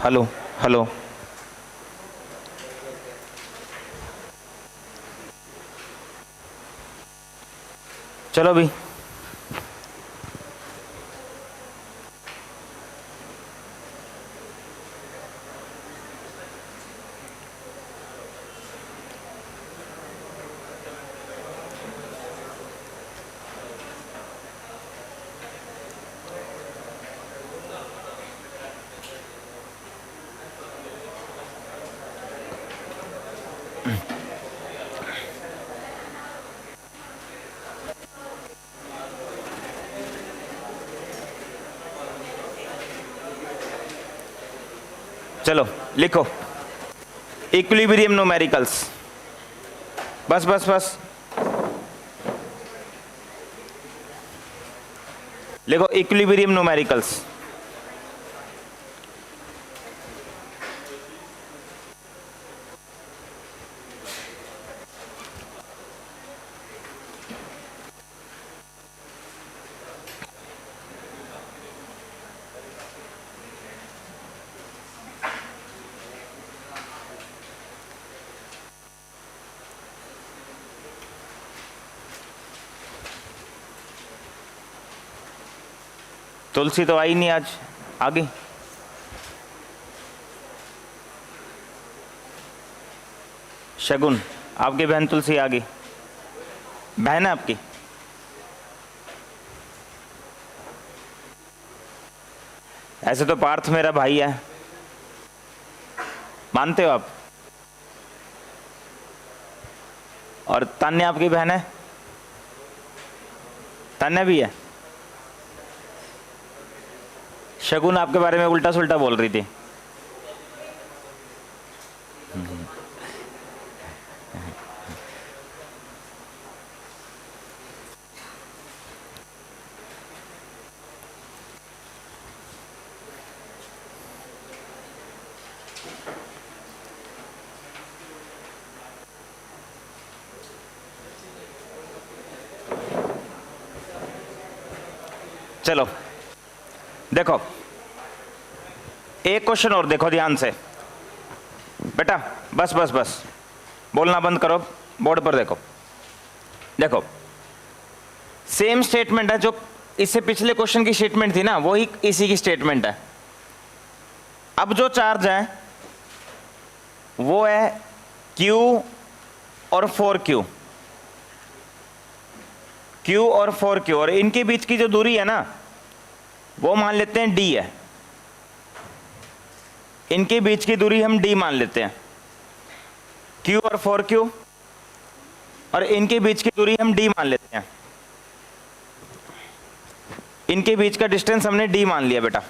Hello hello. चलो भी चलो लिखो इक्विलिब्रियम न्यूमेरिकल्स। बस बस बस लिखो इक्विलिब्रियम न्यूमेरिकल्स। तुलसी तो आई नहीं आज, आगे। शगुन, आपकी बहन तुलसी आ गई। बहन है आपकी? ऐसे तो पार्थ मेरा भाई है, मानते हो आप? और तान्या आपकी बहन है? तान्या भी है। शगुन आपके बारे में उल्टा सुल्टा बोल रही थी। चलो देखो एक क्वेश्चन और देखो ध्यान से बेटा। बस बस बस बोलना बंद करो, बोर्ड पर देखो। देखो सेम स्टेटमेंट है जो इससे पिछले क्वेश्चन की स्टेटमेंट थी ना, वही इसी की स्टेटमेंट है। अब जो चार्ज है वो है Q और 4Q, Q और 4Q, और इनके बीच की जो दूरी है ना वो मान लेते हैं D है। इनके बीच की दूरी हम D मान लेते हैं, Q और 4Q, और इनके बीच की दूरी हम D मान लेते हैं। इनके बीच का डिस्टेंस हमने D मान लिया बेटा।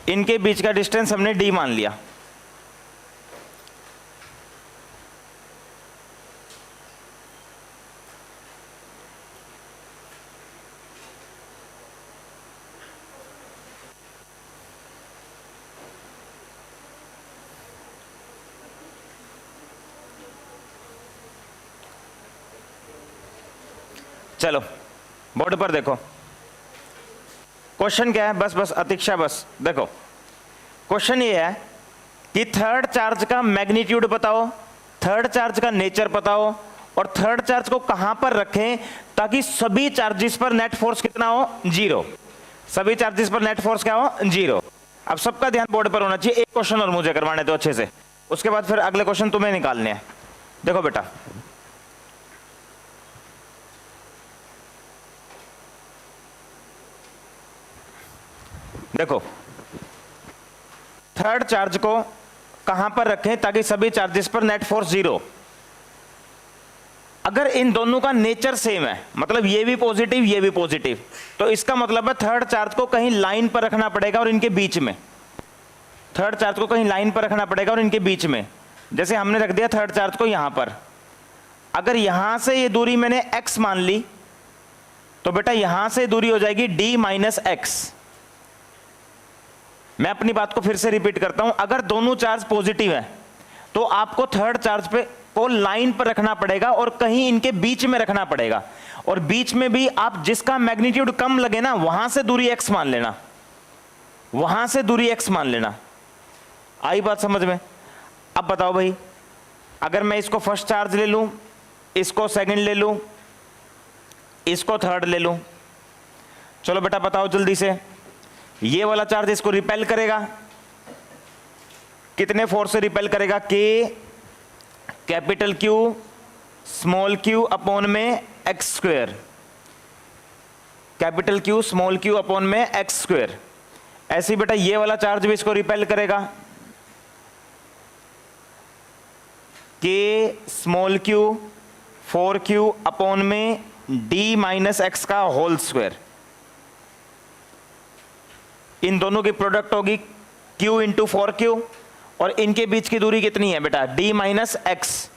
इनके बीच का डिस्टेंस हमने D मान लिया। चलो बोर्ड पर देखो क्वेश्चन क्या है। बस बस अतीक्षा बस देखो, क्वेश्चन ये है कि थर्ड चार्ज का मैग्नीट्यूड बताओ, थर्ड चार्ज का नेचर बताओ, और थर्ड चार्ज को कहां पर रखें ताकि सभी चार्जेस पर नेट फोर्स कितना हो? 0। सभी चार्जेस पर नेट फोर्स क्या हो? 0। अब सबका ध्यान बोर्ड पर होना चाहिए। एक क्वेश्चन और मुझे करवाने दो अच्छे से, उसके बाद फिर अगले क्वेश्चन तुम्हें निकालने हैं। देखो बेटा देखो थर्ड चार्ज को कहां पर रखें ताकि सभी चार्जेस पर नेट फोर्स 0। अगर इन दोनों का नेचर सेम है, मतलब ये भी पॉजिटिव ये भी पॉजिटिव, तो इसका मतलब है थर्ड चार्ज को कहीं लाइन पर रखना पड़ेगा और इनके बीच में। थर्ड चार्ज को कहीं लाइन पर रखना पड़ेगा और इनके बीच में। जैसे हमने रख दिया थर्ड चार्ज को यहां पर, अगर यहां से ये दूरी मैंने x मान ली तो बेटा यहां से दूरी हो जाएगी d माइनस एक्स। मैं अपनी बात को फिर से रिपीट करता हूं, अगर दोनों चार्ज पॉजिटिव है तो आपको थर्ड चार्ज पे को लाइन पर रखना पड़ेगा और कहीं इनके बीच में रखना पड़ेगा, और बीच में भी आप जिसका मैग्नीट्यूड कम लगे ना वहां से दूरी x मान लेना, वहां से दूरी x मान लेना। आई बात समझ में? अब बताओ भाई, अगर मैं इसको फर्स्ट चार्ज ले लूं, इसको सेकंड ले लूं, इसको थर्ड ले लूं, चलो बेटा बताओ जल्दी से, ये वाला चार्ज इसको रिपेल करेगा, कितने फोर्स से रिपेल करेगा? K capital Q small q upon में x square, capital Q small q upon में एक्स स्क्वायर। ऐसे ही बेटा ये वाला चार्ज भी इसको रिपेल करेगा, K small Q 4q upon में d माइनस एक्स का होल स्क्वायर। इन दोनों की प्रोडक्ट होगी q इंटू 4q, और इनके बीच की दूरी कितनी है बेटा? d माइनस एक्स,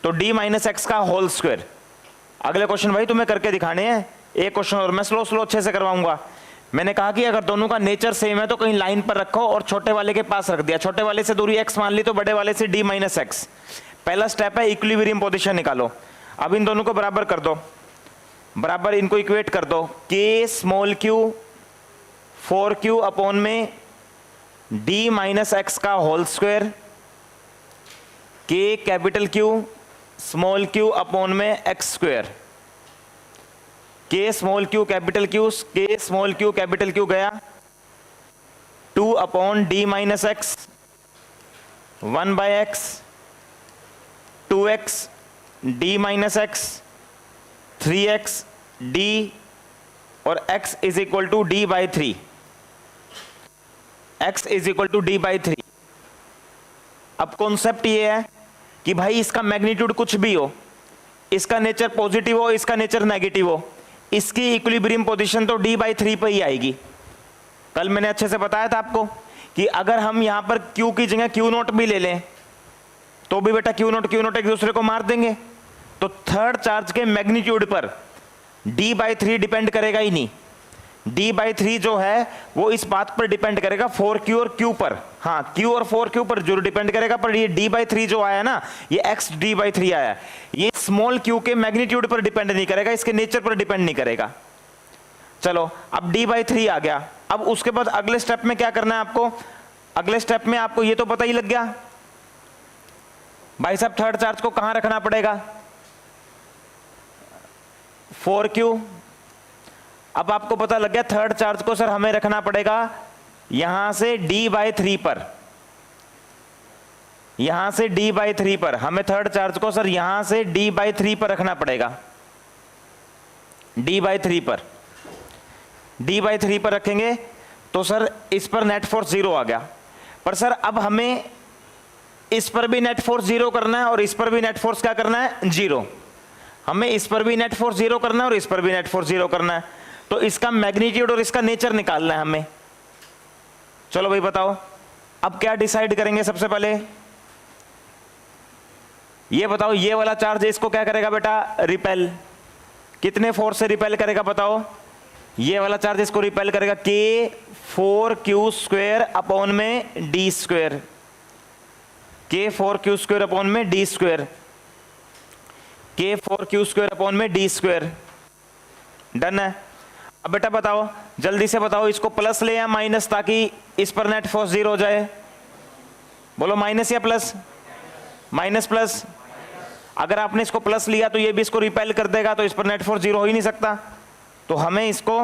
तो d माइनस एक्स का होल स्क्वायर। अगले क्वेश्चन भाई तुम्हें करके दिखाने हैं, एक क्वेश्चन और मैं स्लो अच्छे से करवाऊंगा। मैंने कहा कि अगर दोनों का नेचर सेम है तो कहीं लाइन पर रखो और छोटे वाले के पास रख दिया, छोटे वाले से दूरी x मान ली तो बड़े वाले से d माइनस एक्स। पहला स्टेप है इक्विलिब्रियम पोजीशन निकालो। अब इन दोनों को बराबर कर दो, बराबर इनको इक्वेट कर दो, k small q 4q upon में d माइनस एक्स का whole square, k capital Q small q upon में x square, k small q capital Q, k small q capital Q गया 2 upon d minus x, 1 by x, 2x d minus x, 3x d और x is equal to d by 3, x is equal to d by 3। अब concept ये है कि भाई इसका magnitude कुछ भी हो, इसका नेचर पॉजिटिव हो, इसका नेचर नेगेटिव हो, इसकी इक्विलिब्रियम पोजीशन तो d बाई 3 पे ही आएगी। कल मैंने अच्छे से बताया था आपको कि अगर हम यहां पर q की जगह q नोट भी ले लें तो भी बेटा q नोट एक दूसरे को मार देंगे, तो थर्ड चार्ज के मैग्नीट्यूड पर d बाई 3 डिपेंड करेगा ही नहीं। d बाई 3 जो है वो इस बात पर डिपेंड करेगा 4q और q पर, हाँ q और 4q पर जरूर डिपेंड करेगा, पर ये d बाई 3 जो आया ना, ये x d बाई 3 आया, ये स्मॉल q के मैग्नीट्यूड पर डिपेंड नहीं करेगा, इसके नेचर पर डिपेंड नहीं करेगा। चलो अब d बाई 3 आ गया। अब उसके बाद अगले स्टेप में क्या करना है आपको? अगले स्टेप में आपको ये तो पता ही लग गया भाई साहब थर्ड चार्ज को कहां रखना पड़ेगा, 4q। अब आपको पता लग गया थर्ड चार्ज को सर हमें रखना पड़ेगा यहां से d बाई 3 पर, यहां से d बाई 3 पर हमें थर्ड चार्ज को सर यहां से d बाई 3 पर रखना पड़ेगा, d बाई 3 पर, d बाई 3 पर रखेंगे तो सर इस पर नेट फोर्स 0 आ गया। पर सर अब हमें इस पर भी नेट फोर्स 0 करना है और इस पर भी नेट फोर्स क्या करना है? 0। हमें इस पर भी नेट फोर्स 0 करना है और इस पर भी नेट फोर्स 0 करना है, तो इसका मैग्नीट्यूड और इसका नेचर निकालना है हमें। चलो भाई बताओ अब क्या डिसाइड करेंगे? सबसे पहले ये बताओ, ये वाला चार्ज इसको क्या करेगा बेटा? रिपेल। कितने फोर्स से रिपेल करेगा बताओ? ये वाला चार्ज इसको रिपेल करेगा k 4q स्क्वायर अपॉन में d square, k 4q square upon में d square, k 4q square upon में d स्क्वायर। डन है। अब बेटा बताओ जल्दी से बताओ, इसको प्लस ले या माइनस, ताकि इस पर नेट फोर्स 0 हो जाए? बोलो माइनस या प्लस? Minus plus. अगर आपने इसको प्लस लिया तो ये भी इसको रिपेल कर देगा, तो इस पर नेट फोर्स 0 हो ही नहीं सकता, तो हमें इसको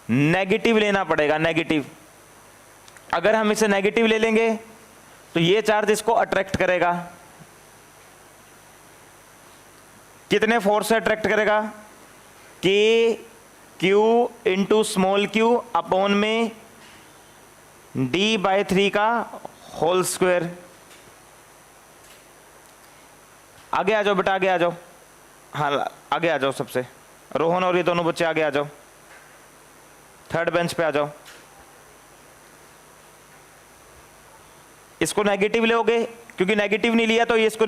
नेगेटिव लेना पड़ेगा, नेगेटिव। अगर हम इसे नेगेटिव ले लेंगे तो ये चार्ज इसको अट्रैक्ट करेगा। कितने फोर्स से अट्रैक्ट करेगा? के Q into small q upon में d बाई 3 का होल स्क्वायर। आगे आ जाओ बेटा, आगे आ जाओ, हाँ आगे आ जाओ सबसे, रोहन और ये दोनों बच्चे आगे आ जाओ, थर्ड बेंच पे आ जाओ। इसको नेगेटिव लोगे, क्योंकि नेगेटिव नहीं लिया तो ये इसको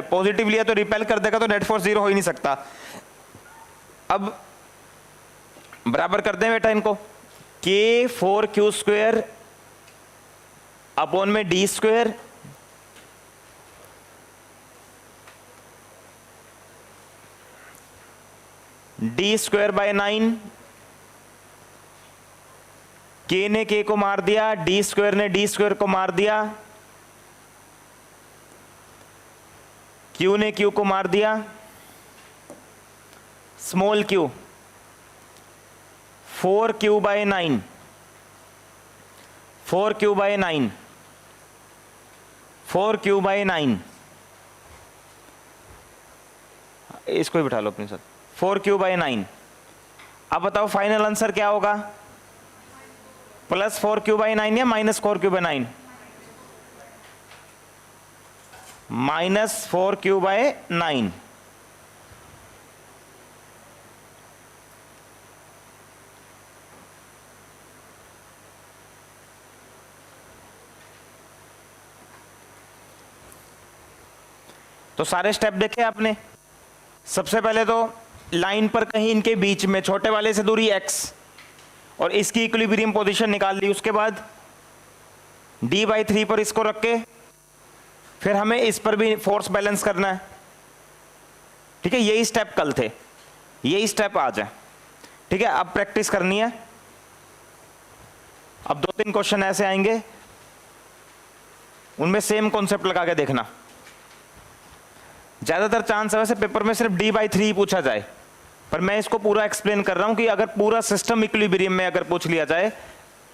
पॉजिटिव लिया तो रिपेल कर देगा, तो नेट फोर्स 0 हो ही नहीं सकता। अब बराबर कर दें बेटा इनको, k 4q स्क्वायर अपॉन में d square D square by 9, के ने के को मार दिया, डी स्क्वायर ने डी स्क्वायर को मार दिया, क्यू ने क्यू को मार दिया, small Q 4q by 9, 4q by 9, 4q by 9, इसको ही बिठा लो अपने साथ, 4q बाय 9। अब बताओ फाइनल आंसर क्या होगा, प्लस 4q बाय 9 या minus 4q by 9? Minus 4q by 9। तो सारे स्टेप देखे आपने। सबसे पहले तो लाइन पर कहीं इनके बीच में छोटे वाले से दूरी x और इसकी इक्विलिब्रियम पोजीशन निकाल ली। उसके बाद d/3 पर इसको रख के फिर हमें इस पर भी फोर्स बैलेंस करना है। ठीक है, यही स्टेप कल थे, यही स्टेप आज है। ठीक है, अब प्रैक्टिस करनी है। अब 2-3 क्वेश्चन ऐसे आएंगे, उनमें सेम कॉन्सेप्ट लगा के देखना। ज्यादातर चांस है वैसे पेपर में सिर्फ d/3 पूछा जाए, पर मैं इसको पूरा एक्सप्लेन कर रहा हूं कि अगर पूरा सिस्टम इक्विलिब्रियम में अगर पूछ लिया जाए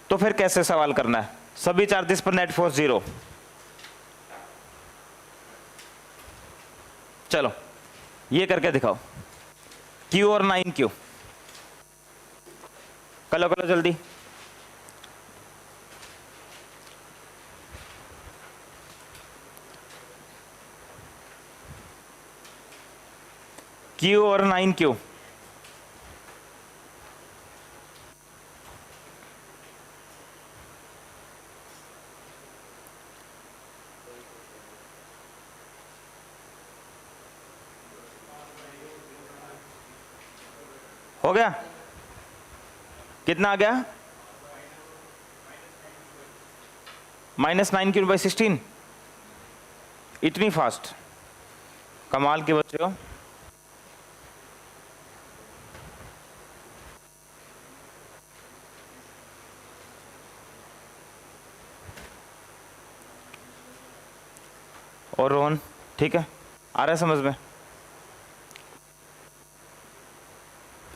तो फिर कैसे सवाल करना है। सभी चार्जेस पर नेट फोर्स 0। चलो ये करके दिखाओ, Q और 9Q। कलो कलो जल्दी। Q और 9Q। हो गया? कितना आ गया? -9Q/16। इतनी फास्ट, कमाल के बच्चे हो। और रोहन ठीक है, आ रहा है समझ में?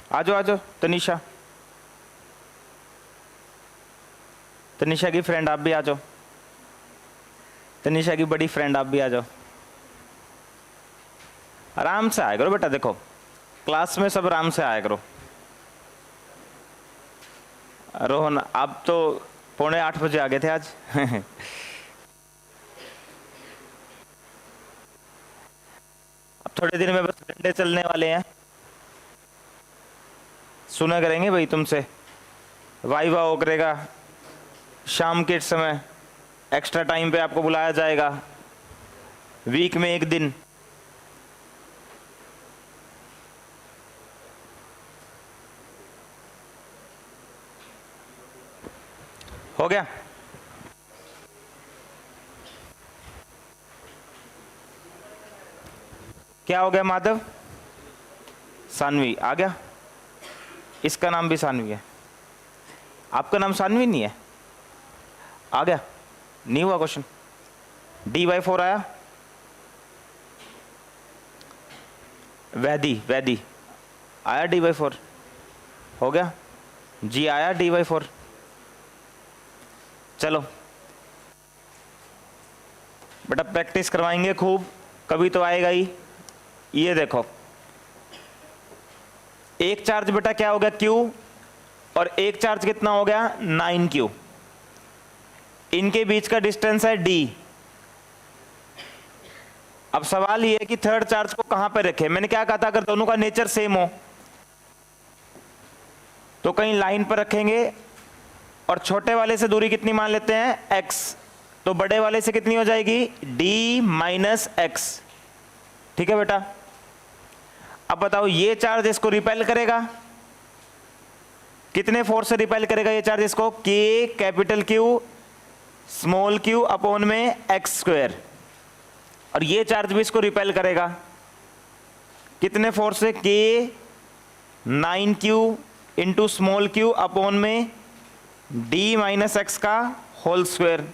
आ जाओ आ जाओ। तनीषा, तनीषा की फ्रेंड आप भी आ जाओ। तनीषा की बड़ी फ्रेंड आप भी आ जाओ। आराम से आया करो बेटा, देखो क्लास में सब आराम से आया करो। रोहन आप तो 7:45 बजे आ गए थे आज। अब थोड़े दिन में बस डंडे चलने वाले हैं, सुना करेंगे भाई तुमसे। वाइवा हो करेगा शाम के समय, एक्स्ट्रा टाइम पे आपको बुलाया जाएगा, वीक में 1 दिन। हो गया? क्या हो गया माधव? सानवी आ गया। इसका नाम भी सानवी है, आपका नाम सानवी नहीं है? आ गया? नहीं हुआ क्वेश्चन? d/4 आया? वैदी वैदी आया d/4? हो गया जी, आया d/4। चलो बेटा प्रैक्टिस करवाएंगे खूब, कभी तो आएगा ही। ये देखो एक चार्ज बेटा क्या हो गया Q, और एक चार्ज कितना हो गया 9Q। इनके बीच का डिस्टेंस है D। अब सवाल ये है कि थर्ड चार्ज को कहां पर रखें। मैंने क्या कहा था, अगर दोनों का नेचर सेम हो तो कहीं लाइन पर रखेंगे, और छोटे वाले से दूरी कितनी मान लेते हैं x, तो बड़े वाले से कितनी हो जाएगी d - x। ठीक है बेटा? अब बताओ ये चार्ज इसको रिपेल करेगा, कितने फोर्स से रिपेल करेगा ये चार्ज इसको? K capital Q small q upon में x²। और ये चार्ज भी इसको रिपेल करेगा, कितने फोर्स से? K 9q into small q upon में d माइनस एक्स का होल स्क्वायर।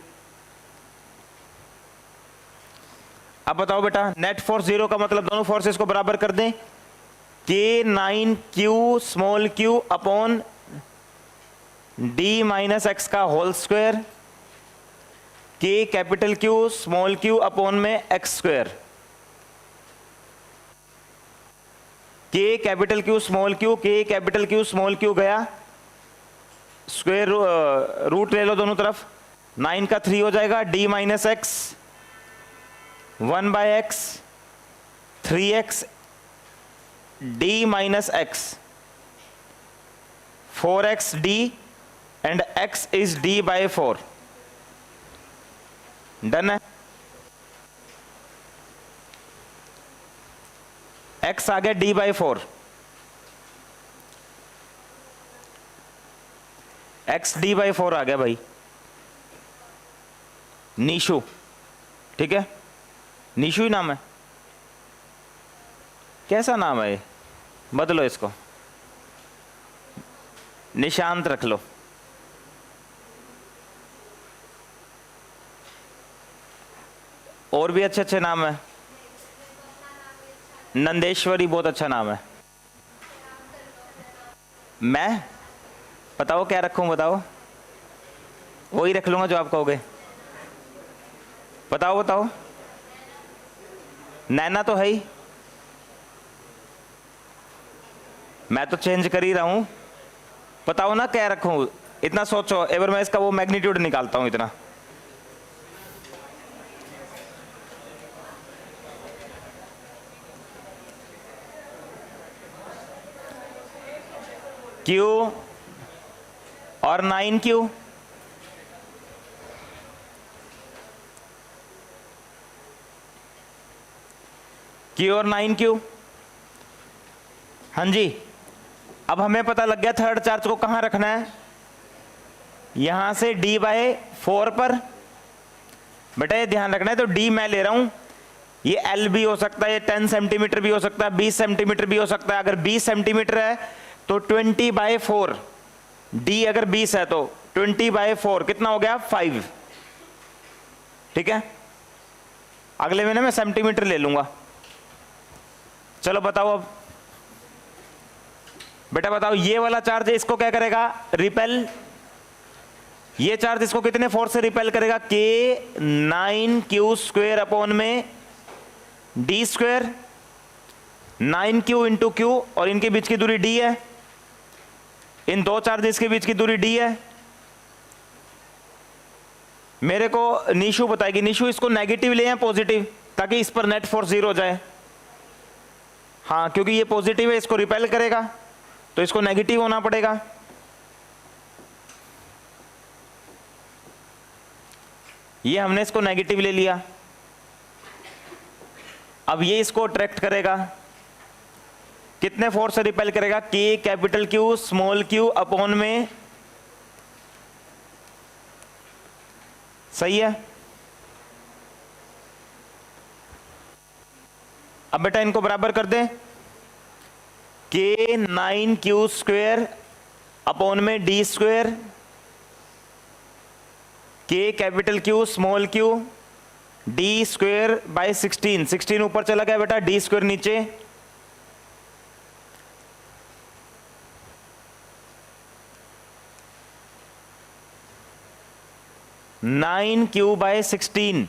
अब बताओ बेटा, नेट फोर्स जीरो का मतलब दोनों फोर्सेस को बराबर कर दें, k9q small q upon d minus x का whole square, k capital Q small q upon में x square. k capital Q small q, k capital Q small q गया, स्क्वायर रूट ले लो दोनों तरफ, 9 का 3 हो जाएगा, d minus x 1 by X 3x d minus X 4x d and x is d by 4। Done है। x आ गया d by 4, x d by 4 आ गया भाई। निशु, ठीक है, निशु ही नाम है, कैसा नाम है ये, बदलो इसको, निशांत रख लो। और भी अच्छे अच्छे नाम है, नंदेश्वरी बहुत अच्छा नाम है। मैं बताओ क्या रखूं, बताओ, वही रख लूंगा जो आप कहोगे। बताओ बताओ, नैना तो है ही, मैं तो चेंज कर ही रहा हूं। बताओ ना क्या रखूं, इतना सोचो, एक बार मैं इसका वो मैग्नीट्यूड निकालता हूं इतना। Q और 9Q, Q और 9Q, हाँ जी। अब हमें पता लग गया थर्ड चार्ज को कहां रखना है, यहां से d बाय 4 पर। बेटा ये ध्यान रखना है, तो d मैं ले रहा हूं, ये L भी हो सकता है, ये 10 सेंटीमीटर भी हो सकता है, 20 सेंटीमीटर भी हो सकता है। अगर 20 सेंटीमीटर है तो 20 बाय 4, d अगर 20 है तो 20 बाय 4 कितना हो गया, 5, ठीक है। अगले महीने में सेंटीमीटर ले लूंगा। चलो बताओ अब बेटा, बताओ ये वाला चार्ज इसको क्या करेगा, रिपेल। ये चार्ज इसको कितने फोर्स से रिपेल करेगा, k9q स्क्वायर अपॉन में d square, 9q into q, और इनके बीच की दूरी d है, इन दो चार्जेस के बीच की दूरी d है। मेरे को निशु बताएगी, निशु इसको नेगेटिव ले या पॉजिटिव, ताकि इस पर नेट फोर्स जीरो हो जाए। हाँ, क्योंकि ये पॉजिटिव है, इसको रिपेल करेगा, तो इसको नेगेटिव होना पड़ेगा। ये हमने इसको नेगेटिव ले लिया, अब ये इसको अट्रैक्ट करेगा, कितने फोर्स से रिपेल करेगा, k capital Q small q upon में, सही है। अब बेटा इनको बराबर कर दें, k9q स्क्वायर अपॉन में d square, k capital Q small q d square by 16, 16 ऊपर चला गया बेटा, d स्क्वायर नीचे, (9q बाय 16),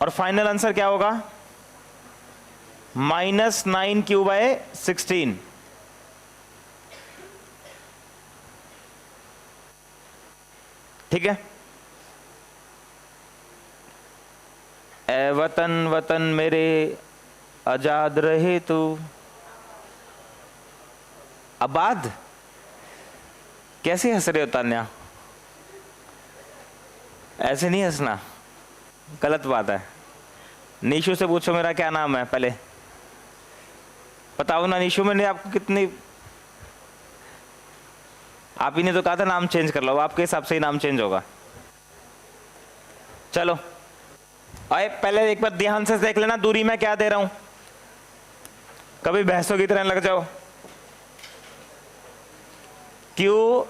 और फाइनल आंसर क्या होगा, -9q बाय 16। ठीक है। ए वतन वतन मेरे आजाद रहे तू, आबाद। कैसे हंस रहे हो तान्या, ऐसे नहीं हंसना, गलत बात है। निशु से पूछो मेरा क्या नाम है, पहले बताओ ना निशु, मैंने आपको कितनी, आप ही ने तो कहा था नाम चेंज कर लो, आपके हिसाब से ही नाम चेंज होगा। चलो आए, पहले एक बार ध्यान से देख लेना दूरी में क्या दे रहा हूं, कभी भैंसों की तरह लग जाओ क्यू,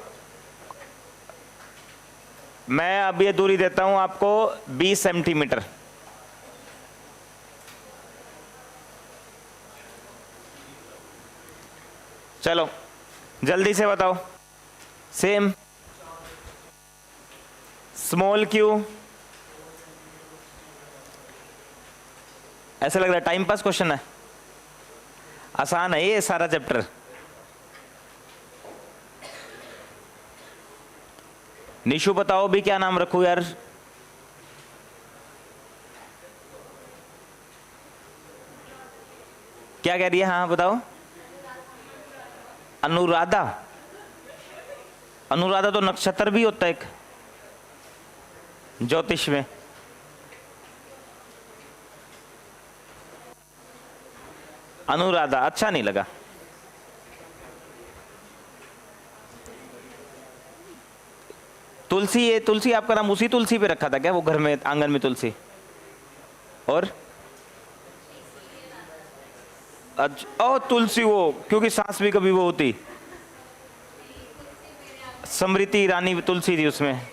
मैं अब ये दूरी देता हूं आपको 20 सेंटीमीटर। चलो जल्दी से बताओ। सेम, स्मॉल क्यू, ऐसा लग रहा है टाइम पास क्वेश्चन है, आसान है ये सारा चैप्टर। निशु बताओ भी क्या नाम रखूं यार? क्या कह रही है? हाँ बताओ। अनुराधा, अनुराधा तो नक्षत्र भी होता है एक ज्योतिष में। अनुराधा अच्छा नहीं लगा। तुलसी, ये तुलसी आपका नाम उसी तुलसी पे रखा था क्या? वो घर में आंगन में तुलसी। और अच्छा, ओ तुलसी वो, क्योंकि सास भी कभी वो होती, समृति ईरानी तुलसी थी उसमें,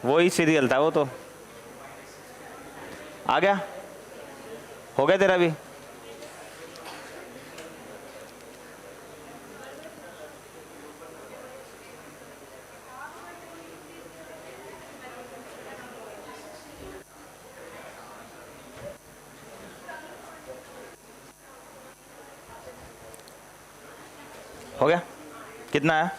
वही सीरियल था वो। तो आ गया, हो गया तेरा भी। हो गया, कितना है?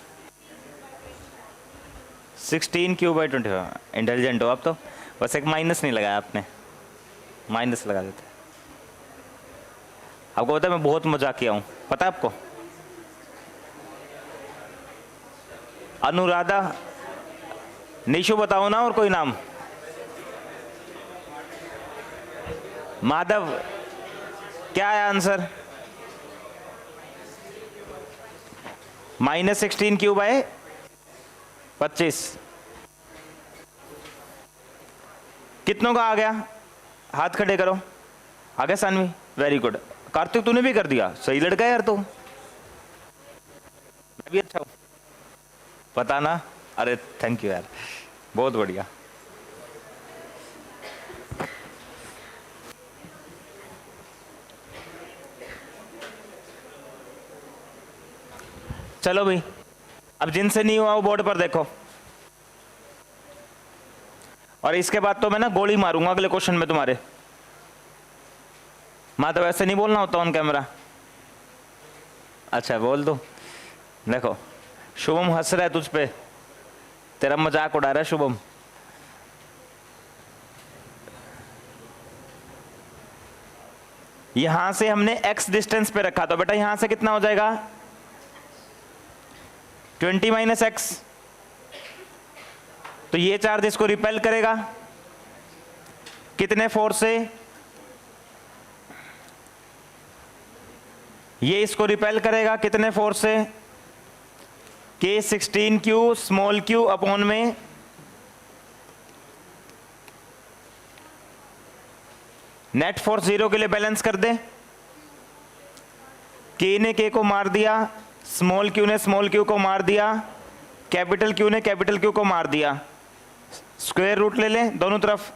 16 क्यू बाई 25। इंटेलिजेंट हो आप तो, बस एक माइनस नहीं लगाया आपने, माइनस लगा देते। आपको पता है मैं बहुत मजाक किया हूं, पता है आपको? अनुराधा, निशु बताओ ना, और कोई नाम? माधव, क्या है आंसर? -16 Q by 25। कितनों का आ गया? हाथ खड़े करो। आ गया सानवी, वेरी गुड। कार्तिक तूने भी कर दिया, सही लड़का है यार तू। मैं भी अच्छा हूं, पता ना। अरे थैंक यू यार, बहुत बढ़िया। चलो भाई, अब जिनसे नहीं हुआ वो बोर्ड पर देखो, और इसके बाद तो मैं ना गोली मारूंगा अगले क्वेश्चन में तुम्हारे। माधव ऐसे नहीं बोलना होता ऑन कैमरा। अच्छा बोल दो। देखो शुभम हंस रहा है तुझ पे, तेरा मजाक उड़ा रहा है शुभम। यहां से हमने x डिस्टेंस पे रखा, तो बेटा यहां से कितना हो जाएगा? 20 - x। तो ये चार्ज इसको रिपेल करेगा कितने फोर्स से? ये इसको रिपेल करेगा कितने फोर्स से? K16Q स्मॉल q अपॉन में नेट फोर्स 0 के लिए बैलेंस कर दे। K ने K को मार दिया, स्मॉल q ने स्मॉल q को मार दिया, कैपिटल Q ने कैपिटल Q को मार दिया। स्क्वायर रूट ले लें दोनों तरफ।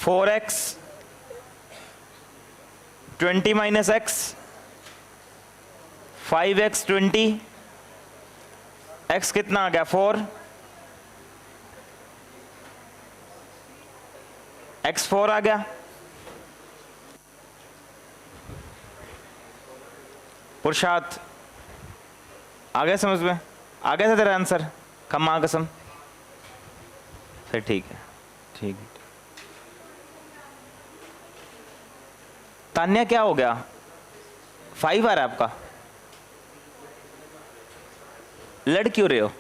Four x 20 - x, 5x 20, x कितना आ गया? 4, x 4 आ गया। पुरुषार्थ आ गया समझ में? आ गया था तेरा आंसर? खम्मा कसम, फिर ठीक है, ठीक है। तान्या क्या हो गया? 5 आ रहा है आपका, लड़ क्यों रहे हो?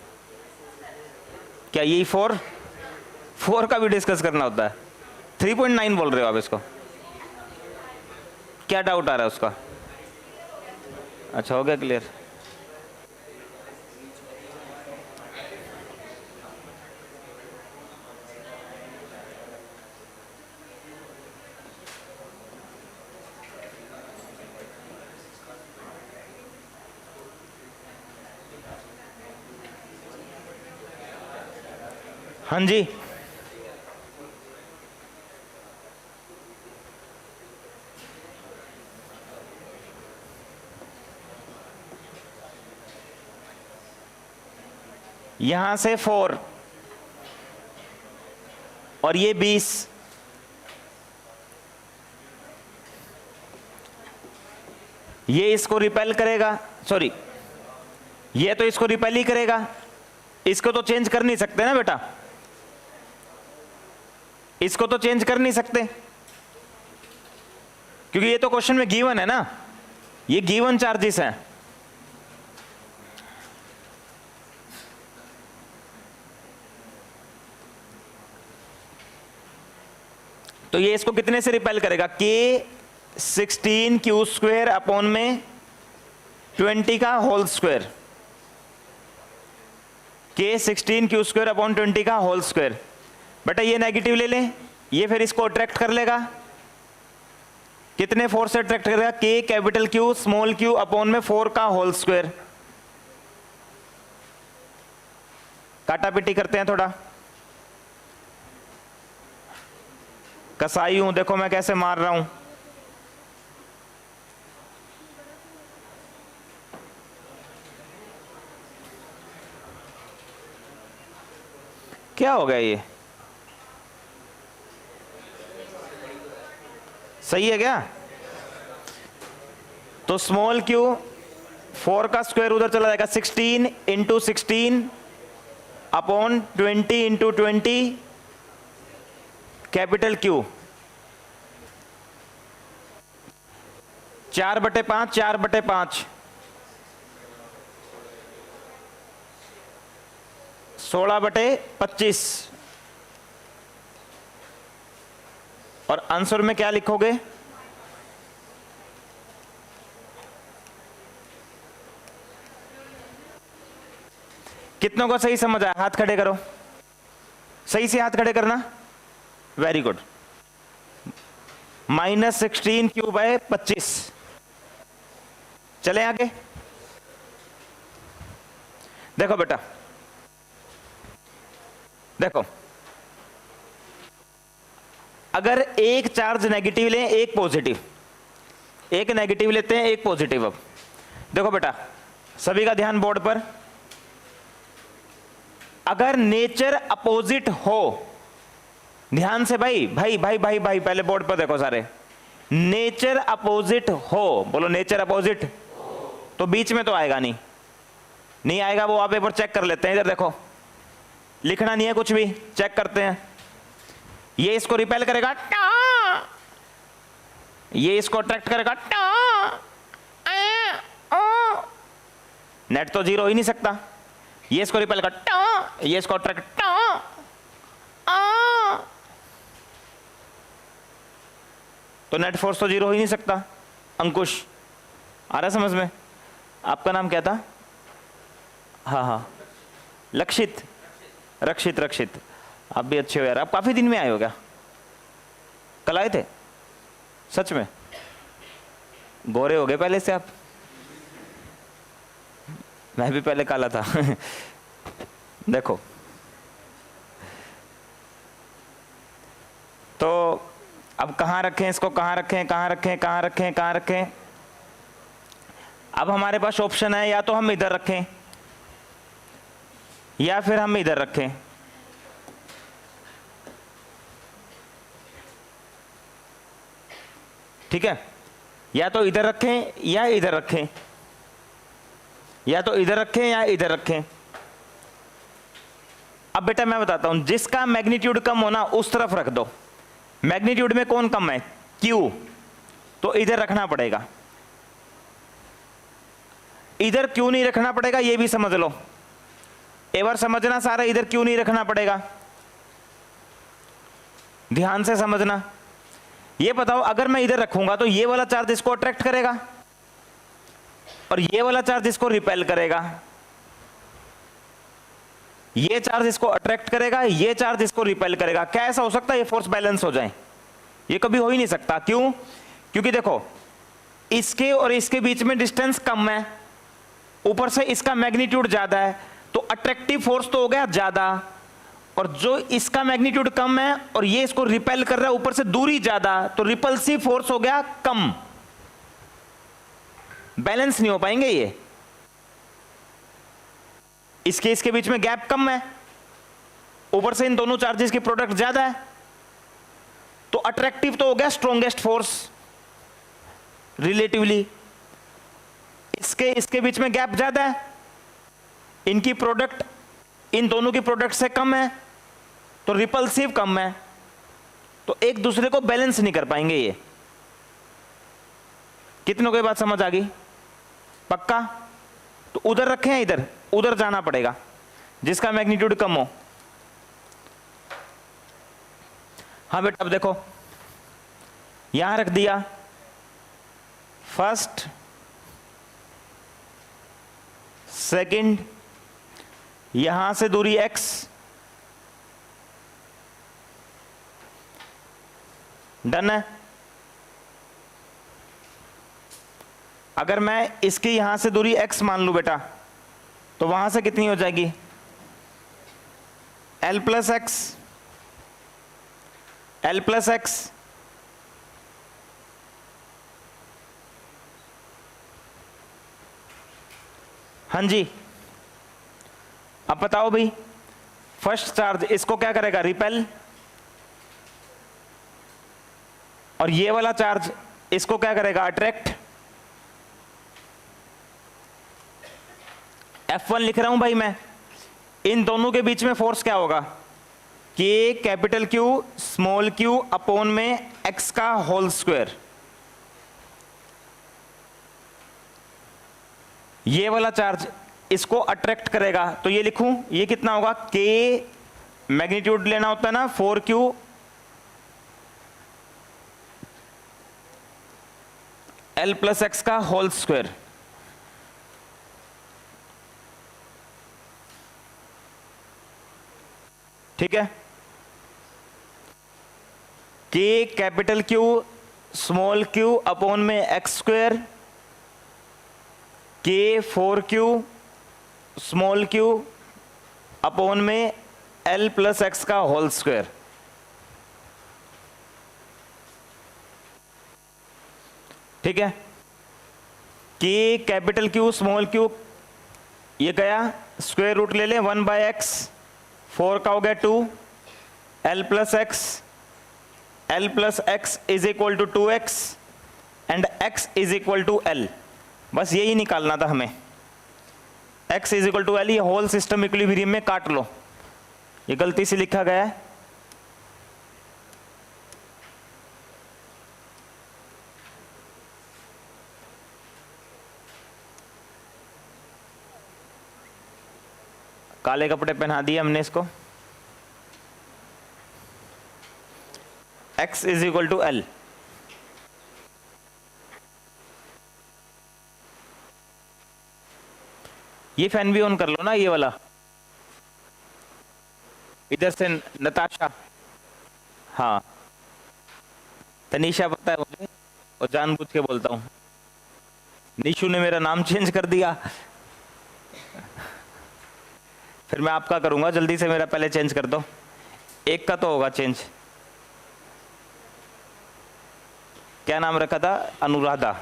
क्या यही 4 का भी डिस्कस करना होता है? 3.9 बोल रहे हो आप इसको? क्या डाउट आ रहा है उसका? अच्छा हो गया क्लियर। हाँ जी, यहां से 4 और ये 20, ये इसको रिपेल करेगा, सॉरी ये तो इसको रिपेल ही करेगा, इसको तो चेंज कर नहीं सकते ना बेटा, इसको तो चेंज कर नहीं सकते क्योंकि ये तो क्वेश्चन में गिवन है ना, ये गिवन चार्जेस हैं। तो ये इसको कितने से रिपेल करेगा, K16 अपॉन में 20 का होल स्क्वायर, K16 अपॉन 20 का होल स्क्वायर। बेटा ये नेगेटिव ले लें, ये फिर इसको अट्रैक्ट कर लेगा, कितने फोर्स से अट्रैक्ट करेगा, K capital Q small q upon में 4 का होल स्क्वायर। काटा पिटी करते हैं थोड़ा, कसाई हूं, देखो मैं कैसे मार रहा हूं। क्या हो गया ये, सही है क्या? तो स्मॉल q 4 का स्क्वायर उधर चला जाएगा, 16 into 16 upon 20 into 20 capital Q, 4/5 4/5 16/25 और आंसर में क्या लिखोगे, कितनों को सही समझ आया? हाथ खड़े करो, सही से हाथ खड़े करना, वेरी गुड। -16q/25, चले आगे। देखो बेटा, देखो अगर एक चार्ज नेगेटिव लें एक पॉजिटिव, एक नेगेटिव लेते हैं एक पॉजिटिव। अब देखो बेटा, सभी का ध्यान बोर्ड पर, अगर नेचर अपोजिट हो, ध्यान से भाई भाई भाई भाई भाई पहले बोर्ड पर देखो सारे, नेचर अपोजिट हो, बोलो नेचर अपोजिट, तो बीच में तो आएगा नहीं, नहीं आएगा, वो आप एक बार चेक कर लेते हैं। इधर देखो, लिखना नहीं है कुछ भी, चेक करते हैं। ये इसको रिपेल करेगा, ये इसको अट्रैक्ट करेगा, नेट तो जीरो हो ही नहीं सकता। ये इसको रिपेल कर, ये इसको अट्रैक्ट, तो नेट फोर्स तो जीरो हो ही नहीं सकता। अंकुश आ रहा समझ में? आपका नाम क्या था? हाँ हाँ, लक्षित, रक्षित, रक्षित, आप भी अच्छे हो यार। आप काफी दिन में आए हो क्या? कल आए थे? सच में गोरे हो गए पहले से आप? मैं भी पहले काला था। देखो, तो अब कहाँ रखें इसको, कहाँ रखें, कहाँ रखें, कहाँ रखें, कहाँ रखें? अब हमारे पास ऑप्शन है, या तो हम इधर रखें या फिर हम इधर रखें। ठीक है, या तो इधर रखें या इधर रखें, या तो इधर रखें या इधर रखें। अब बेटा मैं बताता हूं, जिसका मैग्नीट्यूड कम होना उस तरफ रख दो। मैग्नीट्यूड में कौन कम है? Q, तो इधर रखना पड़ेगा। इधर क्यों नहीं रखना पड़ेगा ये भी समझ लो, एक बार समझना सारा, इधर क्यों नहीं रखना पड़ेगा, ध्यान से समझना। ये बताओ, अगर मैं इधर रखूंगा तो ये वाला चार्ज इसको अट्रैक्ट करेगा और ये वाला चार्ज इसको रिपेल करेगा, ये चार्ज इसको अट्रैक्ट करेगा, ये चार्ज इसको रिपेल करेगा। क्या ऐसा हो सकता है ये फोर्स बैलेंस हो जाए? ये कभी हो ही नहीं सकता। क्यों? क्योंकि देखो, इसके और इसके बीच में डिस्टेंस कम है, ऊपर से इसका मैग्नीट्यूड ज्यादा है, तो अट्रैक्टिव फोर्स तो हो गया ज्यादा और जो इसका मैग्नीट्यूड कम है और ये इसको रिपेल कर रहा है, ऊपर से दूरी ज्यादा, तो रिपल्सिव फोर्स हो गया कम, बैलेंस नहीं हो पाएंगे ये, इसके बीच में गैप कम है, ऊपर से इन दोनों चार्जेस की प्रोडक्ट ज्यादा है, तो अट्रैक्टिव तो हो गया स्ट्रॉन्गेस्ट फोर्स रिलेटिवली, इसके बीच में गैप ज्यादा है, इनकी प्रोडक्ट इन दोनों की प्रोडक्ट से कम है, तो रिपल्सिव कम है, तो एक दूसरे को बैलेंस नहीं कर पाएंगे ये। कितनों को ये बात समझ आ गई? पक्का? तो उधर रखें या इधर? उधर जाना पड़ेगा जिसका मैग्नीट्यूड कम हो। हाँ बेटा, अब देखो यहां रख दिया फर्स्ट, सेकंड, यहां से दूरी x, डन है। अगर मैं इसकी यहां से दूरी x मान लूं बेटा, तो वहां से कितनी हो जाएगी? l plus x, l plus x, हाँ जी। अब बताओ भाई, फर्स्ट चार्ज इसको क्या करेगा? रिपेल, और ये वाला चार्ज इसको क्या करेगा? अट्रैक्ट। F1 लिख रहा हूं भाई मैं, इन दोनों के बीच में फोर्स क्या होगा? K capital Q small q upon में x का होल स्क्वायर। ये वाला चार्ज इसको अट्रैक्ट करेगा, तो ये लिखूं, ये कितना होगा? K मैग्नीट्यूड लेना होता है ना, 4q L प्लस एक्स का होल स्क्वायर। ठीक है, K capital Q small q upon में x square, K 4q small q upon में L प्लस एक्स का होल स्क्वायर। ठीक है, K capital Q small q, ये गया स्क्वायर रूट ले ले 1 बाय एक्स, 4 का हो गया 2, L plus X is equal to 2x and x is equal to L। बस यही निकालना था हमें, x is equal to L। ये होल सिस्टम इक्विलिब्रियम में काट लो, ये गलती से लिखा गया है। काले कपड़े पहना दिए हमने इसको। x is equal to L। ये फैन भी ऑन कर लो ना, ये वाला, इधर से नताशा। हाँ, तनीषा पता है मुझे, और जानबूझ के बोलता हूँ। निशु ने मेरा नाम चेंज कर दिया, फिर मैं आपका करूंगा, जल्दी से मेरा पहले चेंज कर दो। एक का तो होगा चेंज। क्या नाम रखा था? अनुराधा।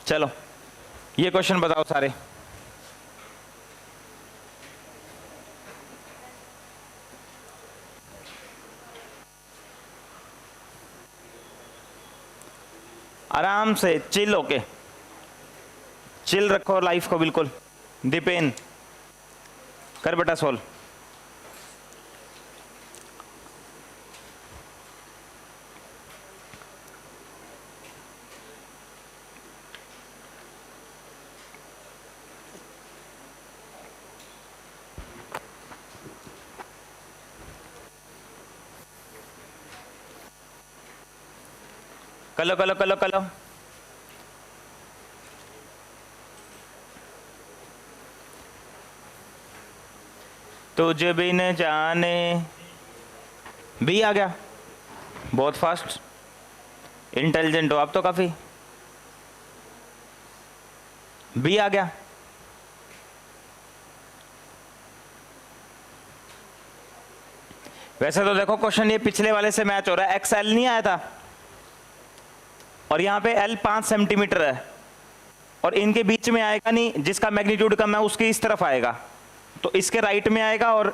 चलो ये क्वेश्चन बताओ सारे। आराम से चिल होके, चिल रखो लाइफ को बिल्कुल। दीपेन कर बेटा सोल्व। कलो कलो कलो कलो। तुझे भी न जाने, भी आ गया, बहुत फास्ट, इंटेलिजेंट हो आप तो काफी। बी आ गया। वैसे तो देखो क्वेश्चन ये पिछले वाले से मैच हो रहा है, एक्स एल नहीं आया था और यहां पे एल 5 सेंटीमीटर है और इनके बीच में आएगा नहीं, जिसका मैग्नीट्यूड कम है उसके इस तरफ आएगा, तो इसके राइट में आएगा और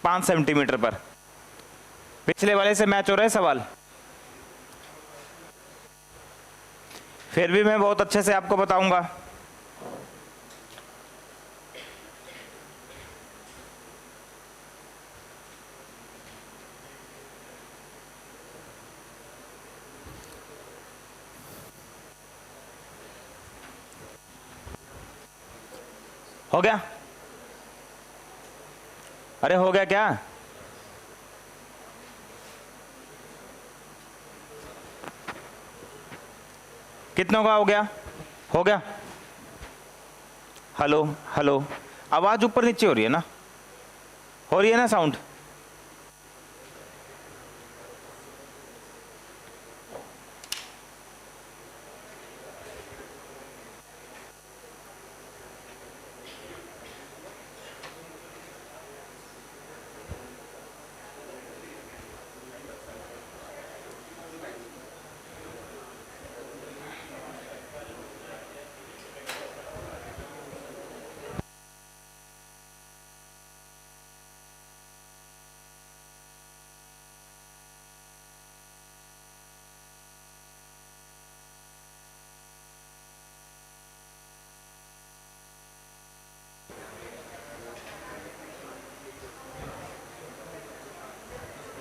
5 सेंटीमीटर पर। पिछले वाले से मैच हो रहा है सवाल। फिर भी मैं बहुत अच्छे से आपको बताऊंगा। हो गया? अरे हो गया क्या? कितनों का हो गया? हो गया? हेलो हेलो, आवाज ऊपर नीचे हो रही है ना? हो रही है ना साउंड?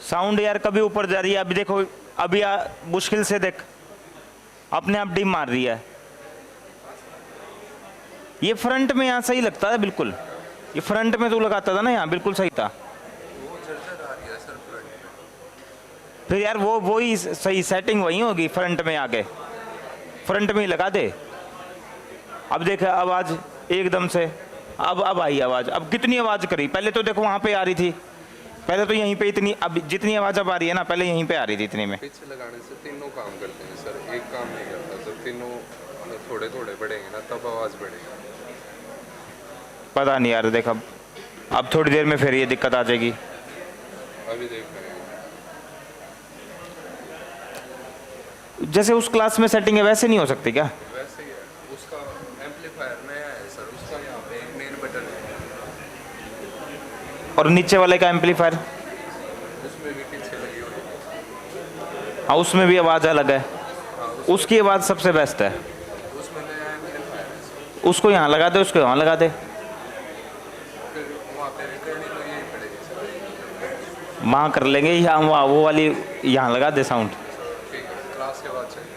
साउंड यार कभी ऊपर जा रही है, अभी देखो, अभी मुश्किल से देख अपने आप डिम मार रही है। ये फ्रंट में यहाँ सही लगता है बिल्कुल, ये फ्रंट में तू लगाता था ना, यहाँ बिल्कुल सही था। फिर यार वो ही सही सेटिंग वही होगी, फ्रंट में आके फ्रंट में ही लगा दे। अब देख आवाज एकदम से अब आई आवाज, अब कितनी आवाज करी, पहले तो देखो वहां पे आ रही थी, पहले तो यहीं पे इतनी, अब जितनी आवाज अब आ रही है ना, पहले यहीं पे आ रही थी इतनी में। पिच लगाने से तीनों काम करते हैं सर, एक काम नहीं करता। जब तीनों थोड़े थोड़े बढ़ेंगे ना तब आवाज बढ़ेगी। पता नहीं यार, देख अब थोड़ी देर में फिर ये दिक्कत आ जाएगी। अभी देख रहे हैं जैसे उस क्लास में सेटिंग है वैसे नहीं हो सकती क्या? वैसे ही है, उसका एम्पलीफायर नया है सर, उसका यहाँ पे एक मेन बटन है और नीचे वाले का एम्पलीफायर? उसमें भी पीछे लगी हुई है। हाँ उसमें भी आवाज अलग है, हाँ, उसकी आवाज सबसे बेस्ट है। उसमें नया एम्पलीफायर है सर। उसको यहाँ लगा दे, उसको यहाँ लगा दे, फिर वहाँ पे रिकॉर्डिंग तो यही पड़ेगी सर। वहाँ कर लेंगे, यहाँ वहाँ वो वाली यहाँ लगा दे साउंड। ठीक है, क्लास के बाद चाहिए।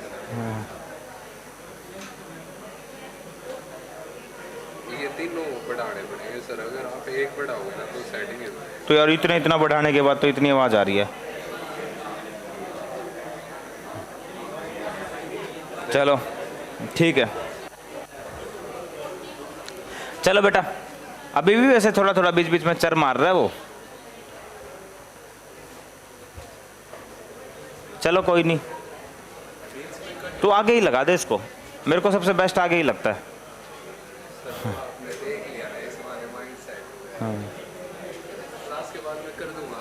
ये तीनों बढ़ाने पड़ेंगे सर, अगर आप एक बढ़ाओगे ना तो सेटिंग है। तो यार इतना बढ़ाने के बाद तो इतनी आवाज आ रही है। चलो ठीक है, चलो बेटा, अभी भी वैसे थोड़ा थोड़ा बीच बीच में चर मार रहा है वो, चलो कोई नहीं, तू आगे ही लगा दे इसको, मेरे को सबसे बेस्ट आगे ही लगता है।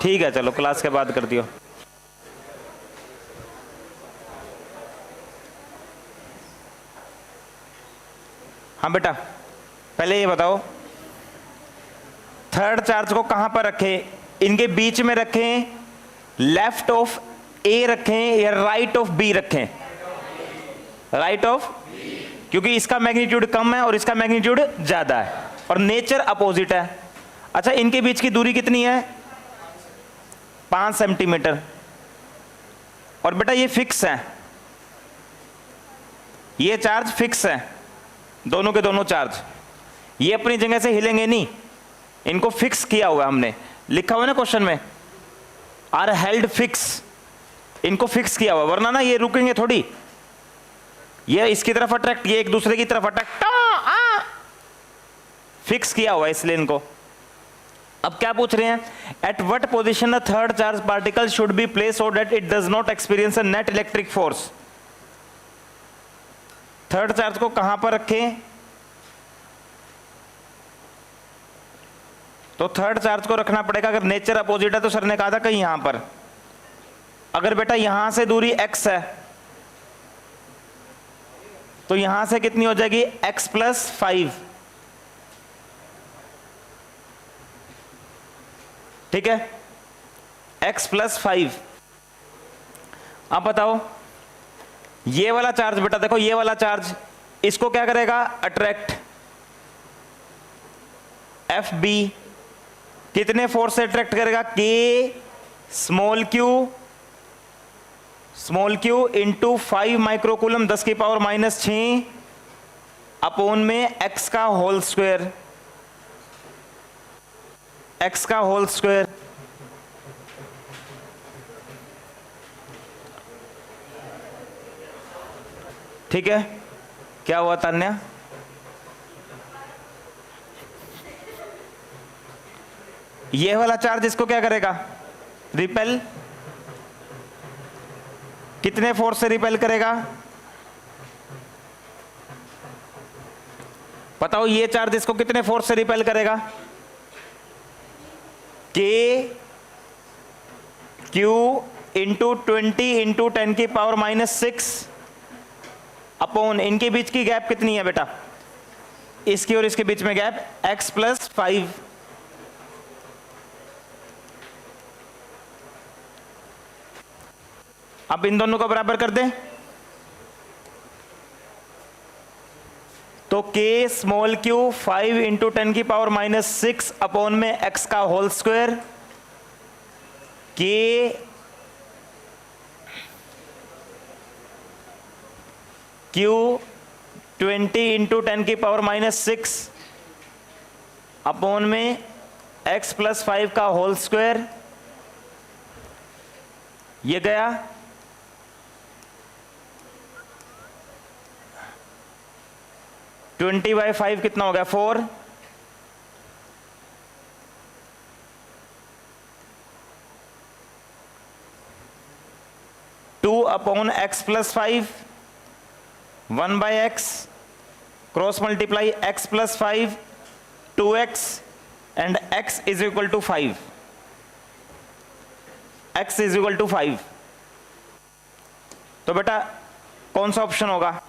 ठीक है चलो, क्लास के बाद कर दियो। हाँ बेटा, पहले ये बताओ थर्ड चार्ज को कहां पर रखें? इनके बीच में रखें, लेफ्ट ऑफ ए रखें या राइट ऑफ बी रखें? राइट ऑफ, क्योंकि इसका मैग्नीट्यूड कम है और इसका मैग्नीट्यूड ज्यादा है और नेचर अपोजिट है। अच्छा, इनके बीच की दूरी कितनी है? 5 सेंटीमीटर। और बेटा ये फिक्स है, ये चार्ज फिक्स है, दोनों के दोनों चार्ज, ये अपनी जगह से हिलेंगे नहीं, इनको फिक्स किया हुआ हमने, लिखा हुआ है ना क्वेश्चन में, आर हेल्ड फिक्स, इनको फिक्स किया हुआ, वरना ना ये रुकेंगे थोड़ी, ये इसकी तरफ अट्रैक्ट, ये एक दूसरे की तरफ अट्रैक्ट, फिक्स किया हुआ इसलिए इनको। अब क्या पूछ रहे हैं? At what position the third charge particle should be place so that it does not experience a net electric force. Third charge को कहां पर रखें तो थर्ड चार्ज को रखना पड़ेगा। अगर नेचर अपोजिट है तो सर ने कहा था कहीं यहां पर। अगर बेटा यहां से दूरी x है तो यहां से कितनी हो जाएगी x+5। ठीक है, x+5। अब बताओ ये वाला चार्ज बेटा देखो, ये वाला चार्ज इसको क्या करेगा, अट्रैक्ट। FB कितने फोर्स से अट्रैक्ट करेगा, K small Q into 5 microcoulomb 10⁻⁻6 upon में x का होल स्क्वायर, x का होल स्क्वायर। ठीक है, क्या हुआ तान्या? ये वाला चार्ज इसको क्या करेगा, रिपेल। कितने फोर्स से रिपेल करेगा बताओ, ये चार्ज इसको कितने फोर्स से रिपेल करेगा, K Q into 20 into 10⁻⁻6 upon, इनके बीच की गैप कितनी है बेटा, इसकी और इसके बीच में गैप x+5। अब इन दोनों को बराबर कर दें तो K small Q 5 into 10⁻⁻6 upon में x का whole square, K Q 20 into 10⁻⁻6 upon में x+5 का होल स्क्वायर। ये गया 20/5 कितना हो गया, 4। Two upon x+5 1/x cross multiply x+5 2x and x is equal to 5। x is equal to 5। तो बेटा कौन सा ऑप्शन होगा,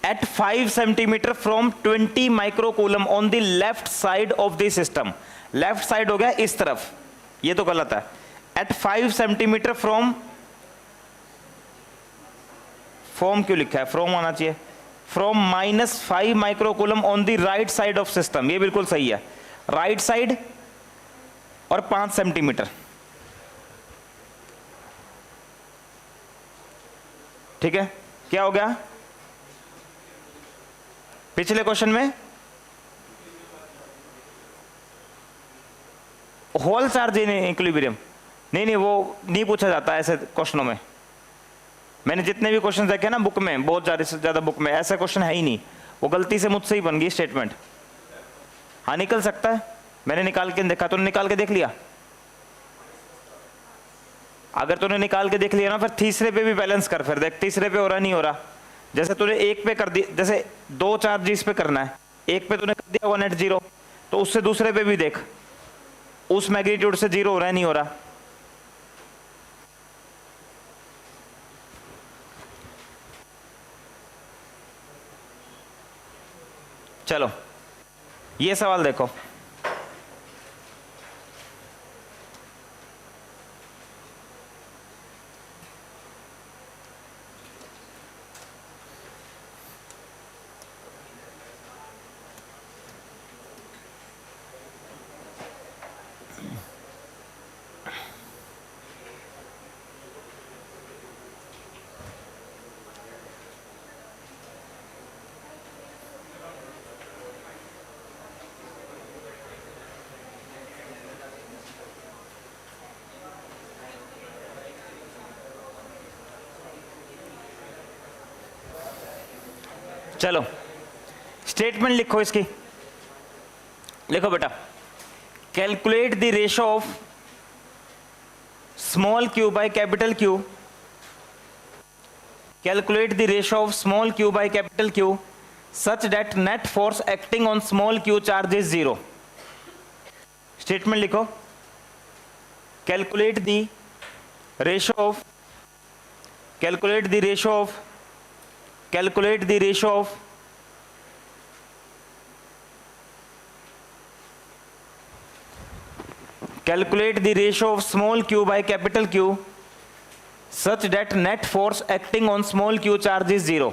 at 5 centimeter from 20 microcoulomb on the left side of the system। Left side हो गया इस तरफ, ये तो गलत है। at 5 centimeter from, फ्रॉम क्यों लिखा है, फ्रॉम आना चाहिए, from -5 microcoulomb on the right side of system, ये बिल्कुल सही है। राइट साइड और 5 सेंटीमीटर। ठीक है, क्या हो गया पिछले क्वेश्चन में, होल चार्ज इन इक्विलिब्रियम। नहीं, वो नहीं पूछा जाता ऐसे क्वेश्चनों में। मैंने जितने भी क्वेश्चन देखे ना बुक में, बहुत ज्यादा से ज्यादा बुक में ऐसा क्वेश्चन है ही नहीं। वो गलती से मुझसे ही बन गई स्टेटमेंट। हाँ निकल सकता है, मैंने निकाल के देखा। तूने निकाल के देख लिया? अगर तूने निकाल के देख लिया ना, फिर तीसरे पे भी बैलेंस कर, फिर देख तीसरे पे हो रहा नहीं हो रहा। जैसे तूने एक पे कर दिया, जैसे 2 चार्ज इस पे करना है, एक पे तूने कर दिया 180, तो उससे दूसरे पे भी देख, उस मैग्नीट्यूड से 0 हो रहा है नहीं हो रहा। चलो ये सवाल देखो, चलो स्टेटमेंट लिखो इसकी। लिखो बेटा, calculate the ratio of small q by capital Q, calculate the ratio of small q by capital Q such that net force acting on small q charge is 0। Statement लिखो, calculate the ratio of, calculate the ratio of, calculate the ratio of calculate the ratio of small q by capital Q such that net force acting on small q charge is 0।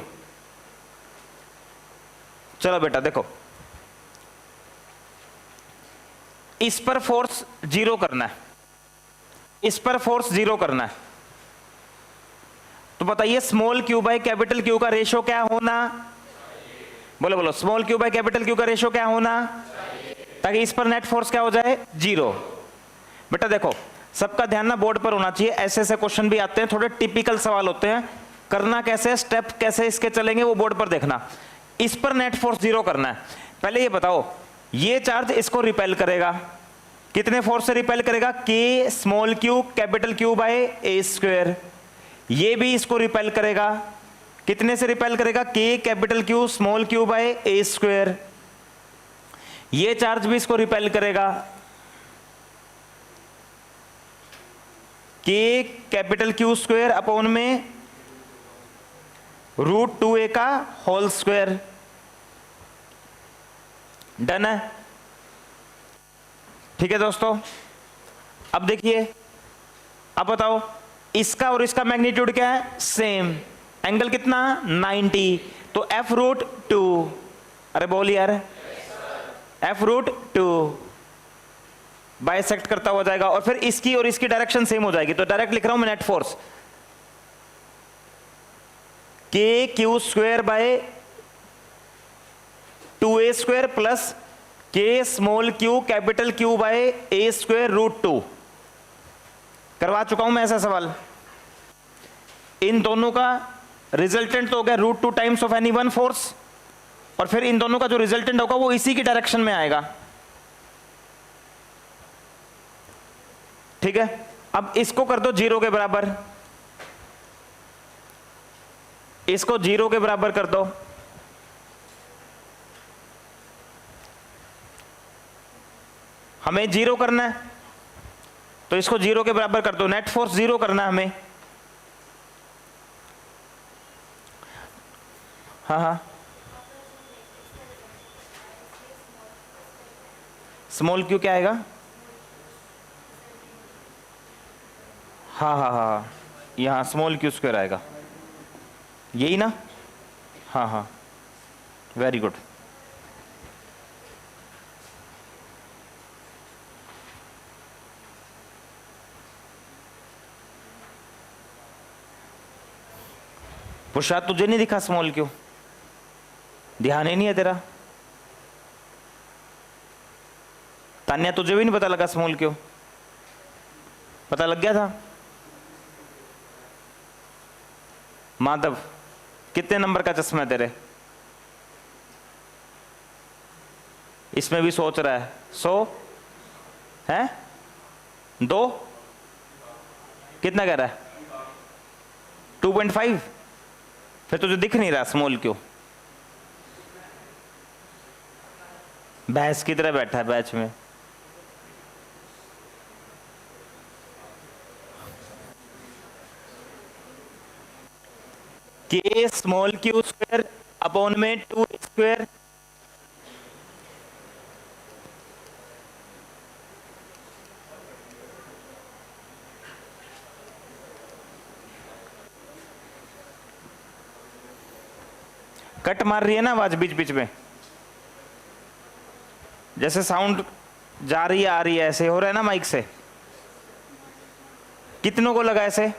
चलो बेटा देखो, इस पर force 0 करना है, इस पर force 0 करना है, तो बताइए small q by capital Q का रेशो क्या होना, बोलो बोलो, small q by capital Q का रेशो क्या होना, ताकि इस पर नेट फोर्स क्या हो जाए 0। बेटा देखो, सबका ध्यान ना बोर्ड पर होना चाहिए, ऐसे ऐसे क्वेश्चन भी आते हैं, थोड़े टिपिकल सवाल होते हैं, करना कैसे, स्टेप कैसे इसके चलेंगे वो बोर्ड पर देखना। इस पर नेट फोर्स 0 करना है। पहले ये बताओ, ये चार्ज इसको रिपेल करेगा, कितने फोर्स से रिपेल करेगा, K small q capital Q by a square. ये भी इसको रिपेल करेगा, कितने से रिपेल करेगा, K capital Q small q by a square. ये चार्ज भी इसको रिपेल करेगा, K capital Q square upon में √2a का होल स्क्वायर। डन है, ठीक है दोस्तों। अब देखिए, अब बताओ, इसका और इसका मैग्नीट्यूड क्या है, सेम, एंगल कितना 90, तो f√2, अरे बोल यार, f√2 बाइसेक्ट करता हुआ जाएगा, और फिर इसकी और इसकी डायरेक्शन सेम हो जाएगी, तो डायरेक्ट लिख रहा हूं मैं net force K q square by 2a square plus K small q capital Q by a square √2। करवा चुका हूं मैं ऐसा सवाल। इन दोनों का रिजल्टेंट तो हो गया √2 times of any one force, और फिर इन दोनों का जो रिजल्टेंट होगा वो इसी की डायरेक्शन में आएगा, ठीक है। अब इसको कर दो 0 के बराबर, इसको 0 के बराबर कर दो, हमें 0 करना है, तो इसको 0 के बराबर कर दो, नेट फोर्स 0 करना है हमें। हाँ हाँ, स्मॉल क्यू क्या आएगा, हाँ हाँ हाँ, यहाँ स्मॉल क्यू स्क्वायर आएगा, यही ना, हाँ हाँ, वेरी गुड। पुरुषार्थ तुझे नहीं दिखा स्मॉल क्यू, ध्यान ही नहीं है तेरा। तान्या तुझे भी नहीं पता लगा स्मॉल क्यू, पता लग गया था। माधव कितने नंबर का चश्मा है तेरे, इसमें भी सोच रहा है, 100 है, 2 कितना कह रहा है, 2.5, फिर तुझे दिख नहीं रहा स्मॉल क्यू, भैंस की तरह बैठा है बैच में। के स्मॉल क्यू स्क्वायर अपॉन में 2 स्क्वायर, कट मार रही है ना आवाज बीच बीच में, जैसे साउंड जा रही है आ रही है, ऐसे हो रहा है ना माइक से। कितनों को लगा ऐसे,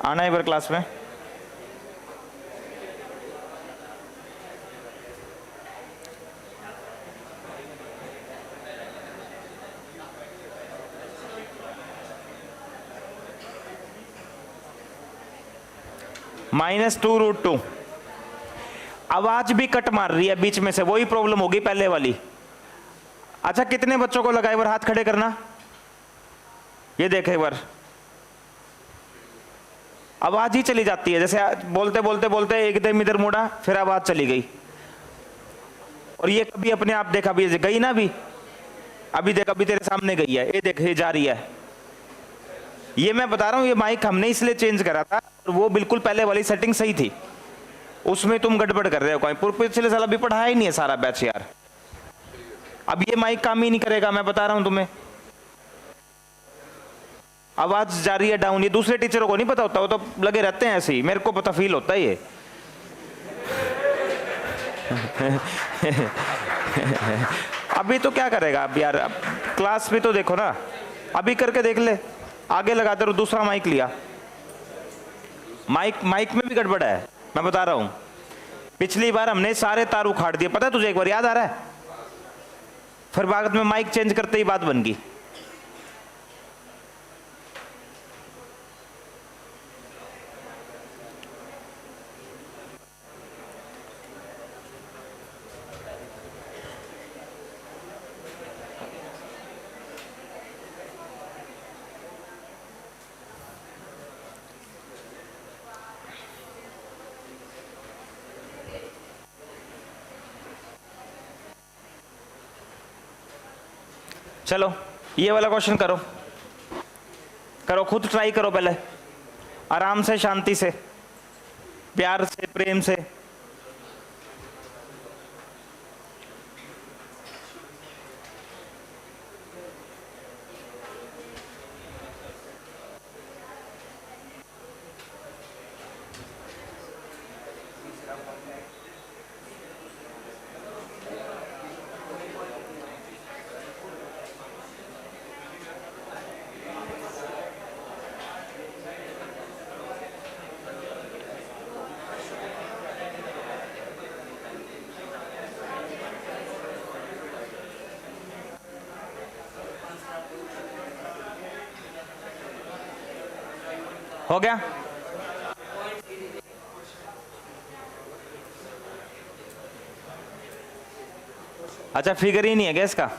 आना एक बार क्लास में। -2√2, आवाज भी कट मार रही है बीच में से, वही प्रॉब्लम होगी पहले वाली। अच्छा कितने बच्चों को लगा, एक बार हाथ खड़े करना, ये देखे एक बार, आवाज ही चली जाती है, जैसे बोलते बोलते बोलते एकदम इधर मुड़ा, फिर आवाज चली गई। और ये कभी अपने आप देखा भी गई ना, अभी देख, अभी तेरे सामने गई है, ये देख, ये जा रही है। ये मैं बता रहा हूं, ये माइक हमने इसलिए चेंज करा था, और वो बिल्कुल पहले वाली सेटिंग सही थी, उसमें तुम गड़बड़ कर रहे हो। कोई पिछले साल अभी पढ़ाया ही नहीं है सारा बैच यार। अब ये माइक काम ही नहीं करेगा, मैं बता रहा हूं तुम्हें, आवाज जा रही है डाउन। ये दूसरे टीचरों को नहीं पता होता, वो तो लगे रहते हैं ऐसे ही, मेरे को पता फील होता है ये। अभी तो क्या करेगा अब यार, अब क्लास भी तो देखो ना, अभी करके देख ले, आगे लगाते रहो। दूसरा माइक लिया, माइक में भी गड़बड़ है, मैं बता रहा हूं। पिछली बार हमने सारे तार उखाड़ दिए, पता है तुझे, एक बार याद आ रहा है? फिर बाद में माइक चेंज करते ही बात बन गई। चलो ये वाला क्वेश्चन करो, करो खुद ट्राई करो, पहले आराम से, शांति से, प्यार से, प्रेम से। हो गया? अच्छा, फिगर ही नहीं है क्या इसका?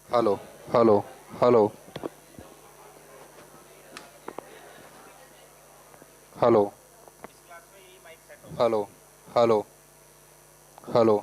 Hello hello hello hello hello hello hello.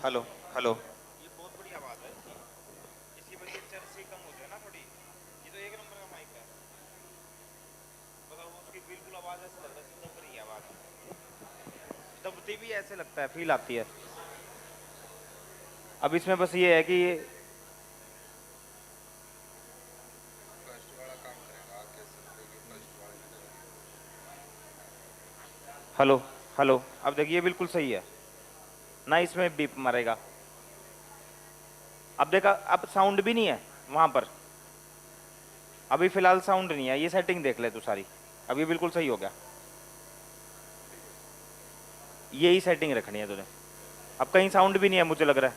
Hello hello. ये बहुत बड़ी आवाज है इसकी वजह से चर्च से कम हो जाए ना थोड़ी। ये तो एक नंबर का माइक है, बताओ, उसकी बिल्कुल आवाज ऐसा लग रहा है है आवाज, दबती भी ऐसे लगता है, फील आती है। अब इसमें बस ये है कि फर्स्ट वाला काम करेगा, आप कह सकते हो कि फर्स्ट वाले में करेगा। हेलो हेलो, अब देखिए बिल्कुल सही है ना, इसमें बीप मारेगा। अब देखा, अब साउंड भी नहीं है वहां पर, अभी फिलहाल साउंड नहीं है। ये सेटिंग देख ले तू सारी, अब ये बिल्कुल सही हो गया। यही सेटिंग रखनी है तुझे, अब कहीं साउंड भी नहीं है मुझे लग रहा है।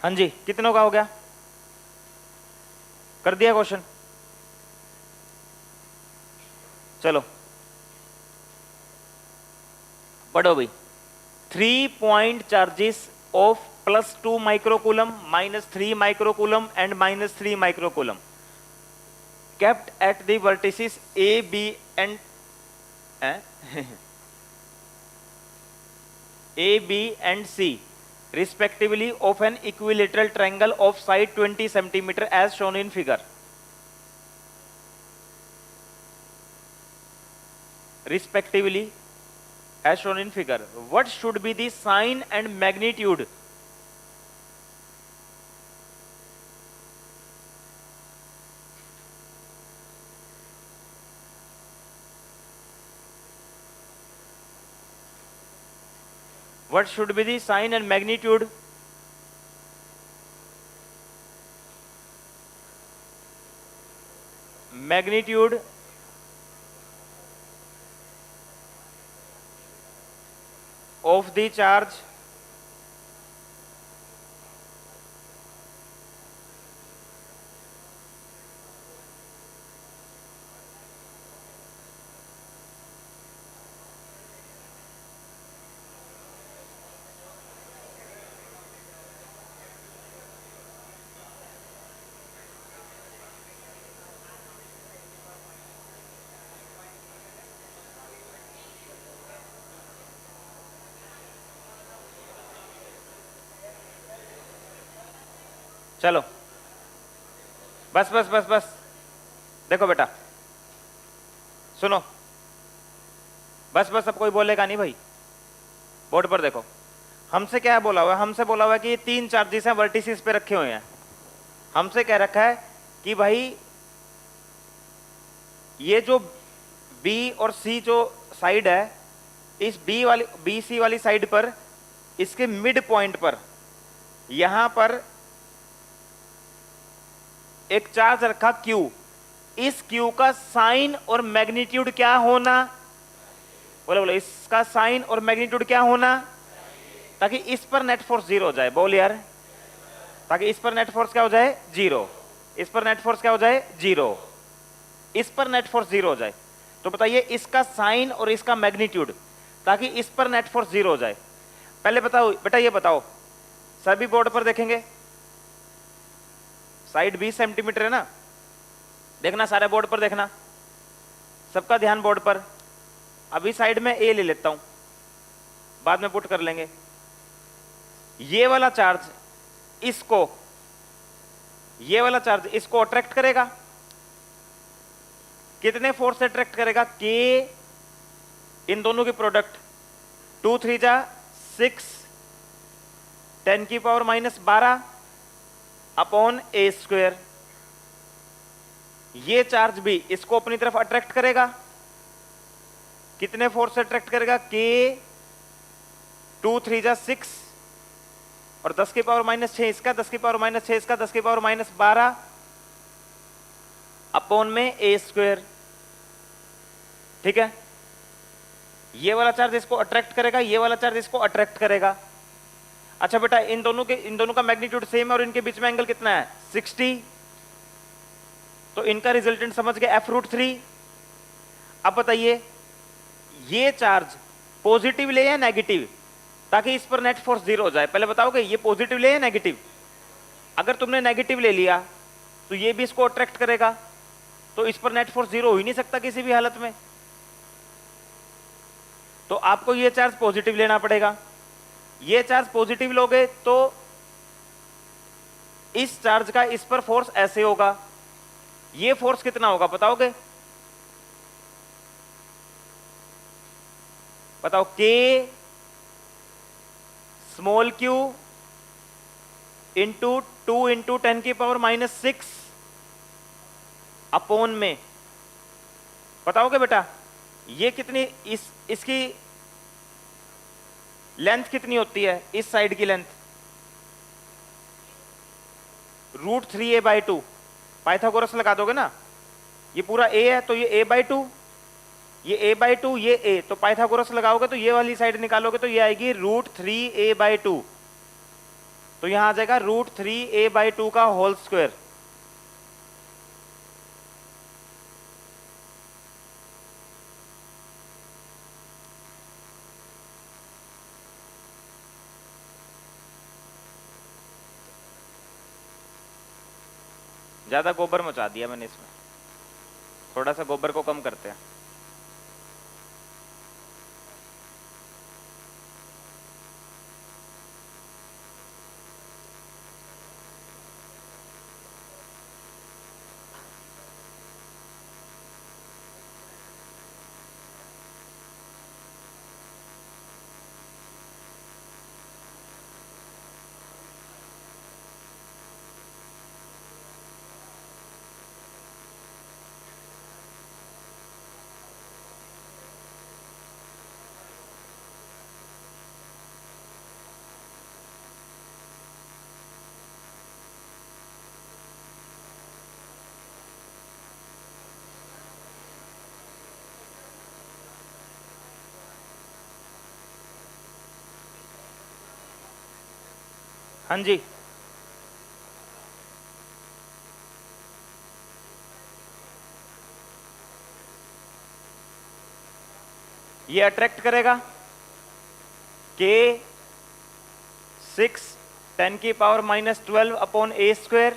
हाँ जी, कितनों का हो गया, कर दिया क्वेश्चन? चलो पढ़ो भाई। 3 point charges of +2 microcoulomb, -3 microcoulomb and -3 microcoulomb kept at the vertices A, B and A, B and C respectively of an equilateral triangle of side 20 centimeter as shown in figure. Respectively as shown in figure. What should be the sign and magnitude? What should be the sign and magnitude? Magnitude of the charge चलो बस बस बस बस, देखो बेटा सुनो, बस बस, अब कोई बोलेगा नहीं भाई। बोर्ड पर देखो, हमसे क्या बोला हुआ है, हमसे बोला हुआ है कि ये 3 चार्जेस हैं वर्टिसेस पे रखे हुए हैं। हमसे कह रखा है कि भाई ये जो B और C जो साइड है, इस BC वाली साइड पर, इसके मिड पॉइंट पर, यहां पर एक चार्ज रखा Q। इस Q का साइन और मैग्नीट्यूड क्या होना, बोले बोले, इसका साइन और मैग्नीट्यूड क्या होना, ताकि इस पर नेट फोर्स 0 हो जाए। बोल यार, ताकि इस पर नेट फोर्स क्या हो जाए, 0। इस पर नेट फोर्स क्या हो जाए, 0। इस पर नेट फोर्स 0 हो जाए। तो बताइए इसका साइन और इसका मैग्नीट्यूड, ताकि इस पर नेट फोर्स 0 हो जाए। पहले बताओ बेटा, ये बताओ, सभी बोर्ड पर देखेंगे, साइड 20 सेंटीमीटर है ना, देखना सारे बोर्ड पर देखना, सबका ध्यान बोर्ड पर। अभी साइड में ए ले लेता हूं, बाद में पुट कर लेंगे। ये वाला चार्ज इसको, ये वाला चार्ज इसको अट्रैक्ट करेगा, कितने फोर्स से अट्रैक्ट करेगा, के इन दोनों की प्रोडक्ट, 2 3 जा 6 10⁻⁻12 अपॉन ए स्क्वायर। ये चार्ज भी इसको अपनी तरफ अट्रैक्ट करेगा, कितने फोर्स से अट्रैक्ट करेगा, के 2 3 जा 6 और 10⁻⁻6 इसका, 10⁻⁻6 इसका, 10⁻⁻12 अपॉन में ए स्क्वायर। ठीक है, ये वाला चार्ज इसको अट्रैक्ट करेगा, ये वाला चार्ज इसको अट्रैक्ट करेगा। अच्छा बेटा, इन दोनों का मैग्नीट्यूड सेम है और इनके बीच में एंगल कितना है, 60। तो इनका रिजल्टेंट समझ गए, f√3। अब बताइए ये चार्ज पॉजिटिव ले या नेगेटिव, ताकि इस पर नेट फोर्स 0 हो जाए। पहले बताओगे ये पॉजिटिव ले या नेगेटिव? अगर तुमने नेगेटिव ले लिया तो ये भी इसको अट्रैक्ट करेगा, तो इस पर नेट फोर्स 0 हो ही नहीं सकता किसी भी हालत में। तो आपको ये चार्ज पॉजिटिव लेना पड़ेगा। ये चार्ज पॉजिटिव लोगे तो इस चार्ज का इस पर फोर्स ऐसे होगा, ये फोर्स कितना होगा बताओगे? बताओ। K small q into 2 into 10⁻⁻⁶ upon में, बताओगे बेटा ये कितनी, इसकी लेंथ कितनी होती है, इस साइड की लेंथ √3a/2। पाइथागोरस लगा दोगे ना, ये पूरा a है तो ये a/2, ये a/2, ये a, तो पाइथागोरस लगाओगे तो ये वाली साइड निकालोगे तो ये आएगी √3a/2, तो यहां आ जाएगा √3a/2 का होल स्क्वायर। ज्यादा गोबर मचा दिया मैंने इसमें, थोड़ा सा गोबर को कम करते हैं। हाँ जी, ये अट्रैक्ट करेगा K 6 10⁻⁻12 अपॉन a²,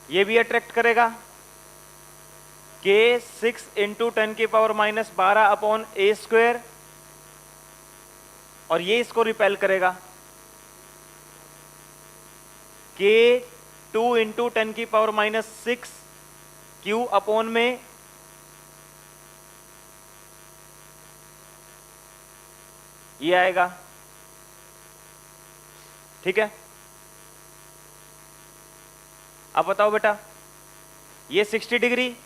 ये भी अट्रैक्ट करेगा K 6 इंटू 10⁻12 अपॉन a², और ये इसको रिपेल करेगा K 2 इंटू 10⁻⁻6 Q अपॉन में ये आएगा। ठीक है, अब बताओ बेटा, ये 60 डिग्री,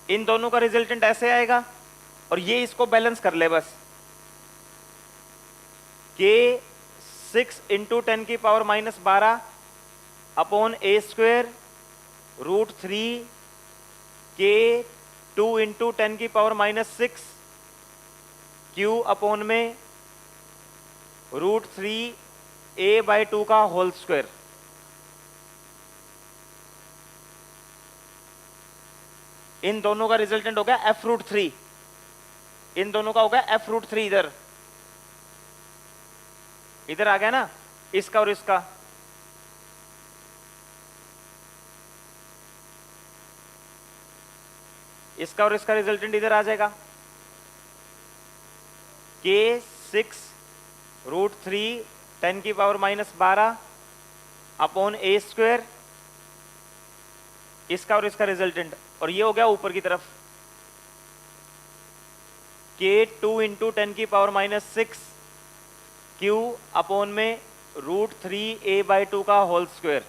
इन दोनों का रिजल्टेंट ऐसे आएगा, और ये इसको बैलेंस कर ले बस। K 6 into 10⁻12 upon a² √3 K 2 into 10⁻⁻6 Q upon में √3a/2 का होल स्क्वायर। इन दोनों का रिजल्टेंट हो गया f√3, इन दोनों का हो गया f√3, इधर आ गया ना, इसका और इसका। इसका और इसका रिजल्टेंट इधर आ जाएगा, K 6 √3 10⁻⁻12 अपॉन a², इसका और इसका रिजल्टेंट, और ये हो गया ऊपर की तरफ K 2 इंटू 10⁻⁻6 Q अपॉन में √3a/2 का होल स्क्वायर।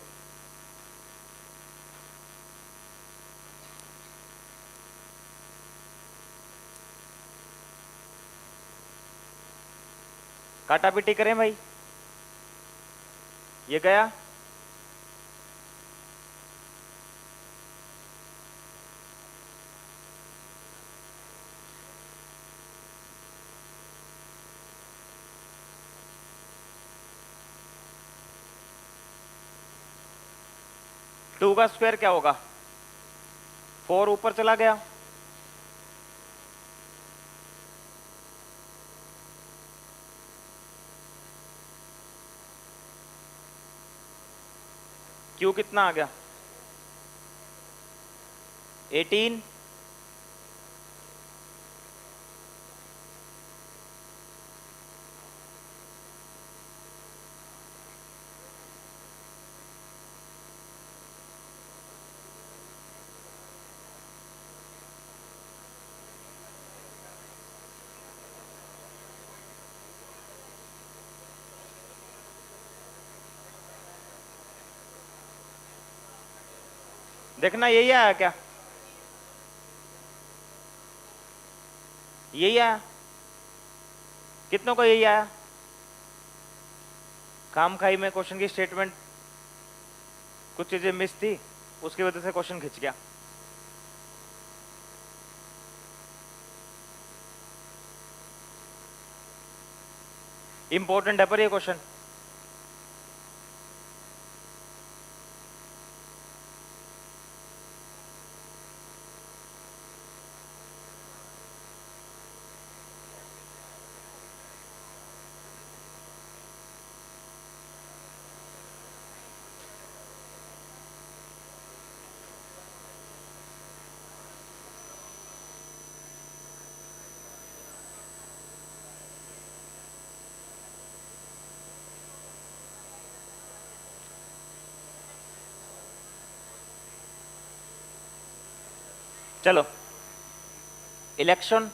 काटा पीटी करें भाई, ये गया। टू का स्क्वायर क्या होगा, 4 ऊपर चला गया, Q कितना आ गया 18, देखना यही आया क्या, यही आया, कितनों को यही आया? काम खाई में क्वेश्चन की स्टेटमेंट कुछ चीजें मिस थी, उसकी वजह से क्वेश्चन खिंच गया। इंपॉर्टेंट है पर ये क्वेश्चन। चलो, इलेक्शन,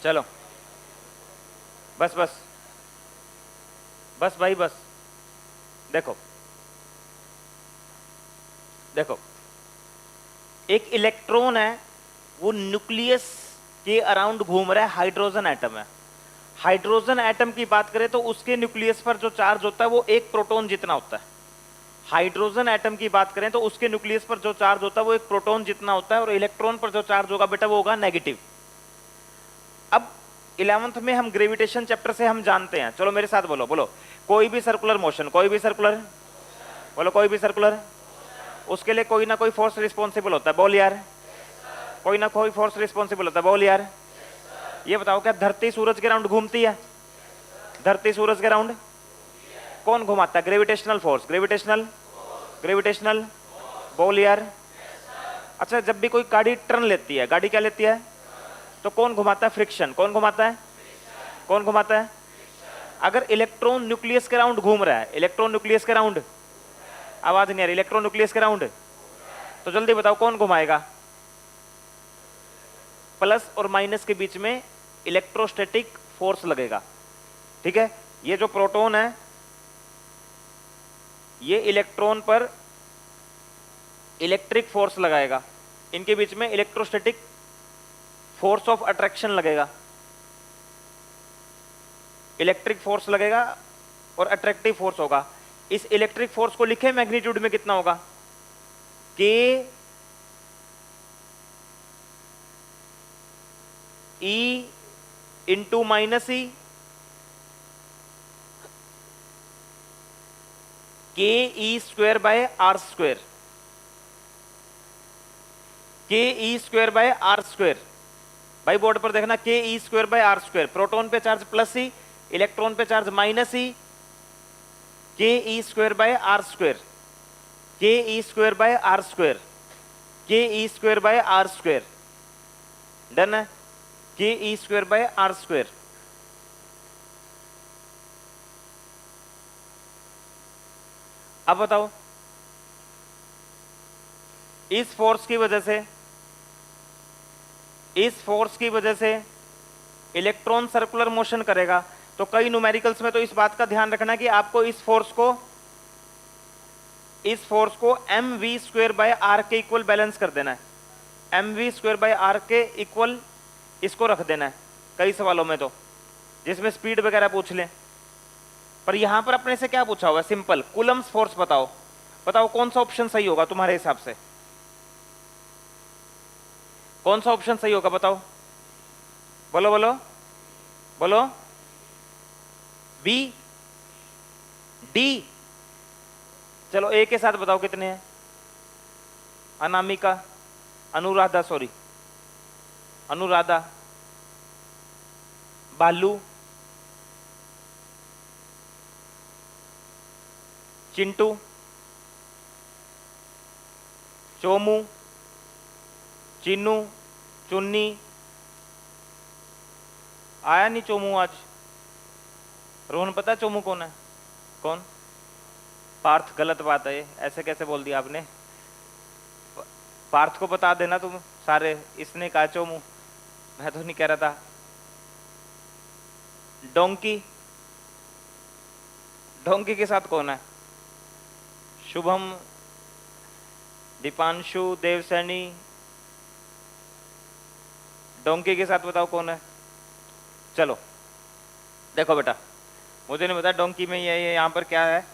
चलो बस बस बस भाई बस। देखो देखो, एक इलेक्ट्रॉन है, वो न्यूक्लियस के अराउंड घूम रहा है, हाइड्रोजन एटम है। हाइड्रोजन एटम की बात करें तो उसके न्यूक्लियस पर जो चार्ज होता है वो एक प्रोटॉन जितना होता है। हाइड्रोजन एटम की बात करें तो उसके न्यूक्लियस पर जो चार्ज होता है वो एक प्रोटॉन जितना होता है, और इलेक्ट्रॉन पर जो चार्ज होगा बेटा वो होगा नेगेटिव। अब 11th में हम ग्रेविटेशन चैप्टर से हम जानते हैं, चलो मेरे साथ बोलो, बोलो कोई भी सर्कुलर मोशन, कोई भी सर्कुलर, बोलो कोई भी सर्कुलर, उसके लिए कोई ना कोई फोर्स रिस्पॉन्सिबल होता है, बोल यार, कोई ना कोई फोर्स रिस्पॉन्सिबल होता है, बोल यार। ये बताओ क्या धरती सूरज के राउंड घूमती है? धरती सूरज के राउंड कौन घुमाता है? ग्रेविटेशनल फोर्स, ग्रेविटेशनल, ग्रेविटेशनल, बोल यार। अच्छा, जब भी कोई गाड़ी टर्न लेती है, गाड़ी क्या लेती है? तो कौन घुमाता है? फ्रिक्शन। कौन घुमाता है? कौन घुमाता है? अगर इलेक्ट्रॉन न्यूक्लियस के राउंड घूम रहा है, इलेक्ट्रॉन न्यूक्लियस के राउंड, आवाज नहीं आ रही, इलेक्ट्रॉन न्यूक्लियस के राउंड, तो जल्दी बताओ कौन घुमाएगा? प्लस और माइनस के बीच में इलेक्ट्रोस्टैटिक फोर्स लगेगा, ठीक है। ये जो प्रोटॉन है ये इलेक्ट्रॉन पर इलेक्ट्रिक फोर्स लगाएगा, इनके बीच में इलेक्ट्रोस्टैटिक फोर्स ऑफ अट्रैक्शन लगेगा, इलेक्ट्रिक फोर्स लगेगा और अट्रैक्टिव फोर्स होगा। इस इलेक्ट्रिक फोर्स को लिखे मैग्नीट्यूड में कितना होगा? के E into minus e, K e square by r square, K e square by r square. भाई बोर्ड पर देखना, K e square by r square, proton पे चार्ज प्लस ई, इलेक्ट्रॉन पे charge minus e, K e square by r square, K e square by r square, K e square by r square. Done है? K e square by r square. अब बताओ, इस force की वजह से, इस force की वजह से इलेक्ट्रॉन सर्कुलर मोशन करेगा, तो कई न्यूमेरिकल्स में तो इस बात का ध्यान रखना कि आपको इस फोर्स को M we square by R के इक्वल बैलेंस कर देना है, M we square by R के इक्वल इसको रख देना है कई सवालों में, तो जिसमें स्पीड वगैरह पूछ लें। पर यहां पर अपने से क्या पूछा हुआ है? सिंपल, कूलम्स फोर्स बताओ। बताओ कौन सा ऑप्शन सही होगा तुम्हारे हिसाब से? कौन सा ऑप्शन सही होगा बताओ, बोलो बोलो बोलो। B, D. चलो ए के साथ बताओ कितने हैं। अनामिका, अनुराधा, सॉरी अनुराधा, बालू, चिंटू, चोमू, चिन्नू, चुन्नी। आया नहीं चोमू आज। रोहन पता है चोमू कौन है? कौन? पार्थ। गलत बात है ये, ऐसे कैसे बोल दिया आपने? पार्थ को बता देना तुम सारे, इसने कहा चोमू, मैं तो नहीं कह रहा था। डोंकी, डोंकी के साथ कौन है? शुभम, दीपांशु, देवसैनी। डोंकी के साथ बताओ कौन है? चलो देखो बेटा, मुझे नहीं पता डोंकी में ये यहां पर क्या है,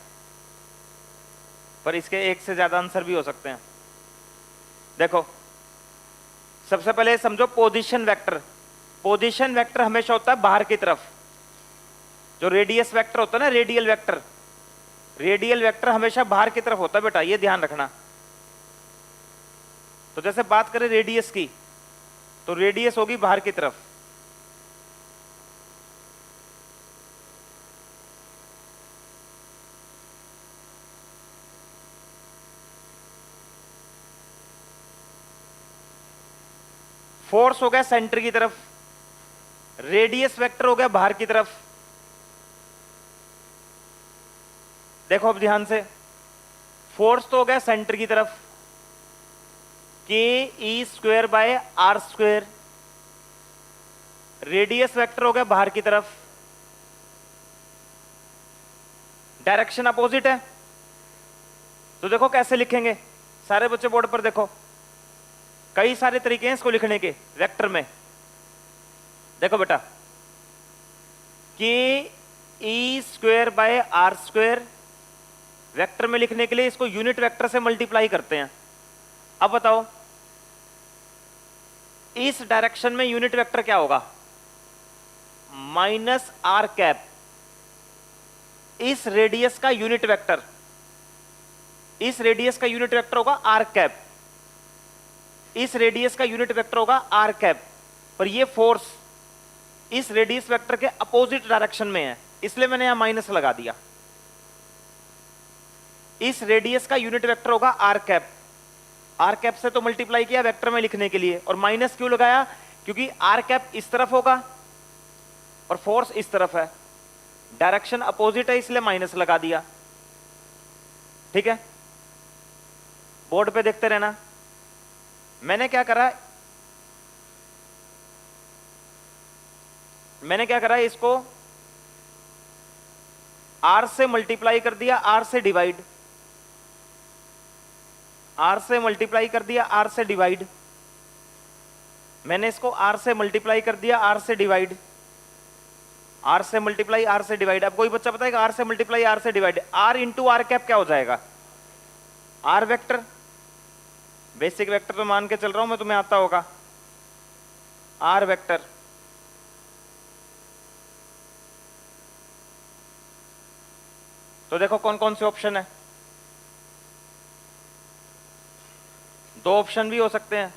पर इसके एक से ज्यादा आंसर भी हो सकते हैं। देखो सबसे पहले समझो पोजीशन वेक्टर। पोजीशन वेक्टर हमेशा होता है बाहर की तरफ। जो रेडियस वेक्टर होता है ना, रेडियल वेक्टर, रेडियल वेक्टर हमेशा बाहर की तरफ होता है बेटा, ये ध्यान रखना। तो जैसे बात करें रेडियस की, तो रेडियस होगी बाहर की तरफ। फोर्स हो गया सेंटर की तरफ, रेडियस वेक्टर हो गया बाहर की तरफ। देखो अब ध्यान से, फोर्स तो हो गया सेंटर की तरफ, K e square by r square. Radius vector हो गया बाहर की तरफ, डायरेक्शन अपोजिट है। तो देखो कैसे लिखेंगे, सारे बच्चे बोर्ड पर देखो, कई सारे तरीके हैं इसको लिखने के वेक्टर में। देखो बेटा, K e square by r square vector में लिखने के लिए इसको यूनिट वेक्टर से मल्टीप्लाई करते हैं। अब बताओ इस डायरेक्शन में यूनिट वेक्टर क्या होगा? Minus R cap. इस रेडियस का यूनिट वेक्टर, इस रेडियस का यूनिट वेक्टर होगा आर कैप, इस रेडियस का यूनिट वेक्टर होगा आर कैप। पर ये फोर्स इस रेडियस वेक्टर के अपोजिट डायरेक्शन में है, इसलिए मैंने यहां माइनस लगा दिया। इस रेडियस का यूनिट वेक्टर होगा आर कैप, आर कैप से तो मल्टीप्लाई किया वेक्टर में लिखने के लिए। और माइनस क्यों लगाया? क्योंकि आर कैप इस तरफ होगा और फोर्स इस तरफ है, डायरेक्शन अपोजिट है, इसलिए माइनस लगा दिया। ठीक है, बोर्ड पे देखते रहना। मैंने क्या करा, इसको आर से मल्टीप्लाई कर दिया, आर से डिवाइड, आर से मल्टीप्लाई कर दिया, आर से डिवाइड। मैंने इसको आर से मल्टीप्लाई कर दिया, आर से डिवाइड, आर से मल्टीप्लाई, आर से डिवाइड। अब कोई बच्चा बताएगा आर से मल्टीप्लाई, आर से divide, R into R cap क्या हो जाएगा? Are vector. बेसिक वेक्टर तो मान के चल रहा हूं मैं, तुम्हें आता होगा। R vector. तो देखो कौन कौन से ऑप्शन है, दो ऑप्शन भी हो सकते हैं।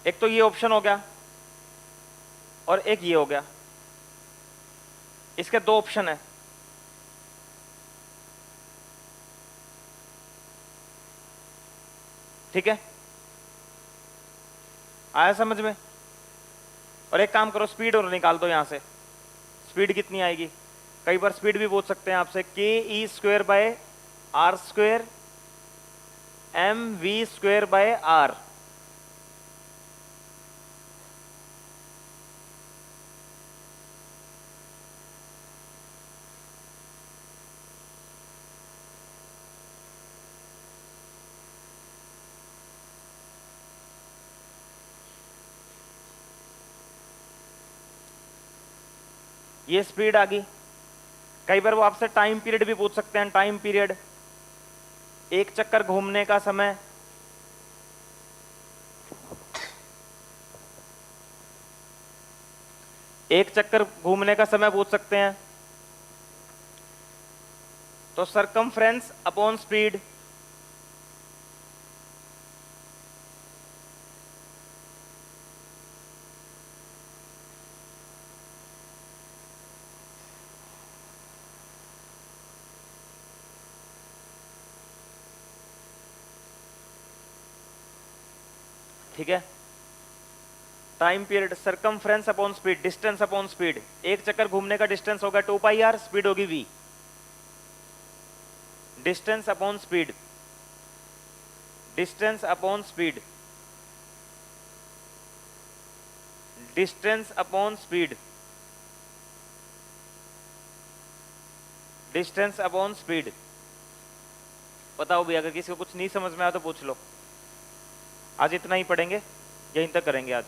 एक तो ये ऑप्शन हो गया और एक ये हो गया, इसके दो ऑप्शन है। ठीक है, आया समझ में? और एक काम करो, स्पीड और निकाल दो यहां से। स्पीड कितनी आएगी? कई बार स्पीड भी पूछ सकते हैं आपसे। K e square by r square m we square by r. ये स्पीड आ गई। कई बार वो आपसे टाइम पीरियड भी पूछ सकते हैं। टाइम पीरियड, एक चक्कर घूमने का समय। एक चक्कर घूमने का समय पूछ सकते हैं, तो सरकमफ्रेंस अपॉन स्पीड, ठीक है। Time period circumference upon speed, distance upon speed, एक चक्कर घूमने का डिस्टेंस होगा 2 पाई आर, स्पीड होगी v। Distance upon speed, distance upon speed, distance upon speed, distance upon speed. बताओ भी, अगर किसी को कुछ नहीं समझ में आया तो पूछ लो। आज इतना ही पढ़ेंगे, यहीं तक करेंगे आज।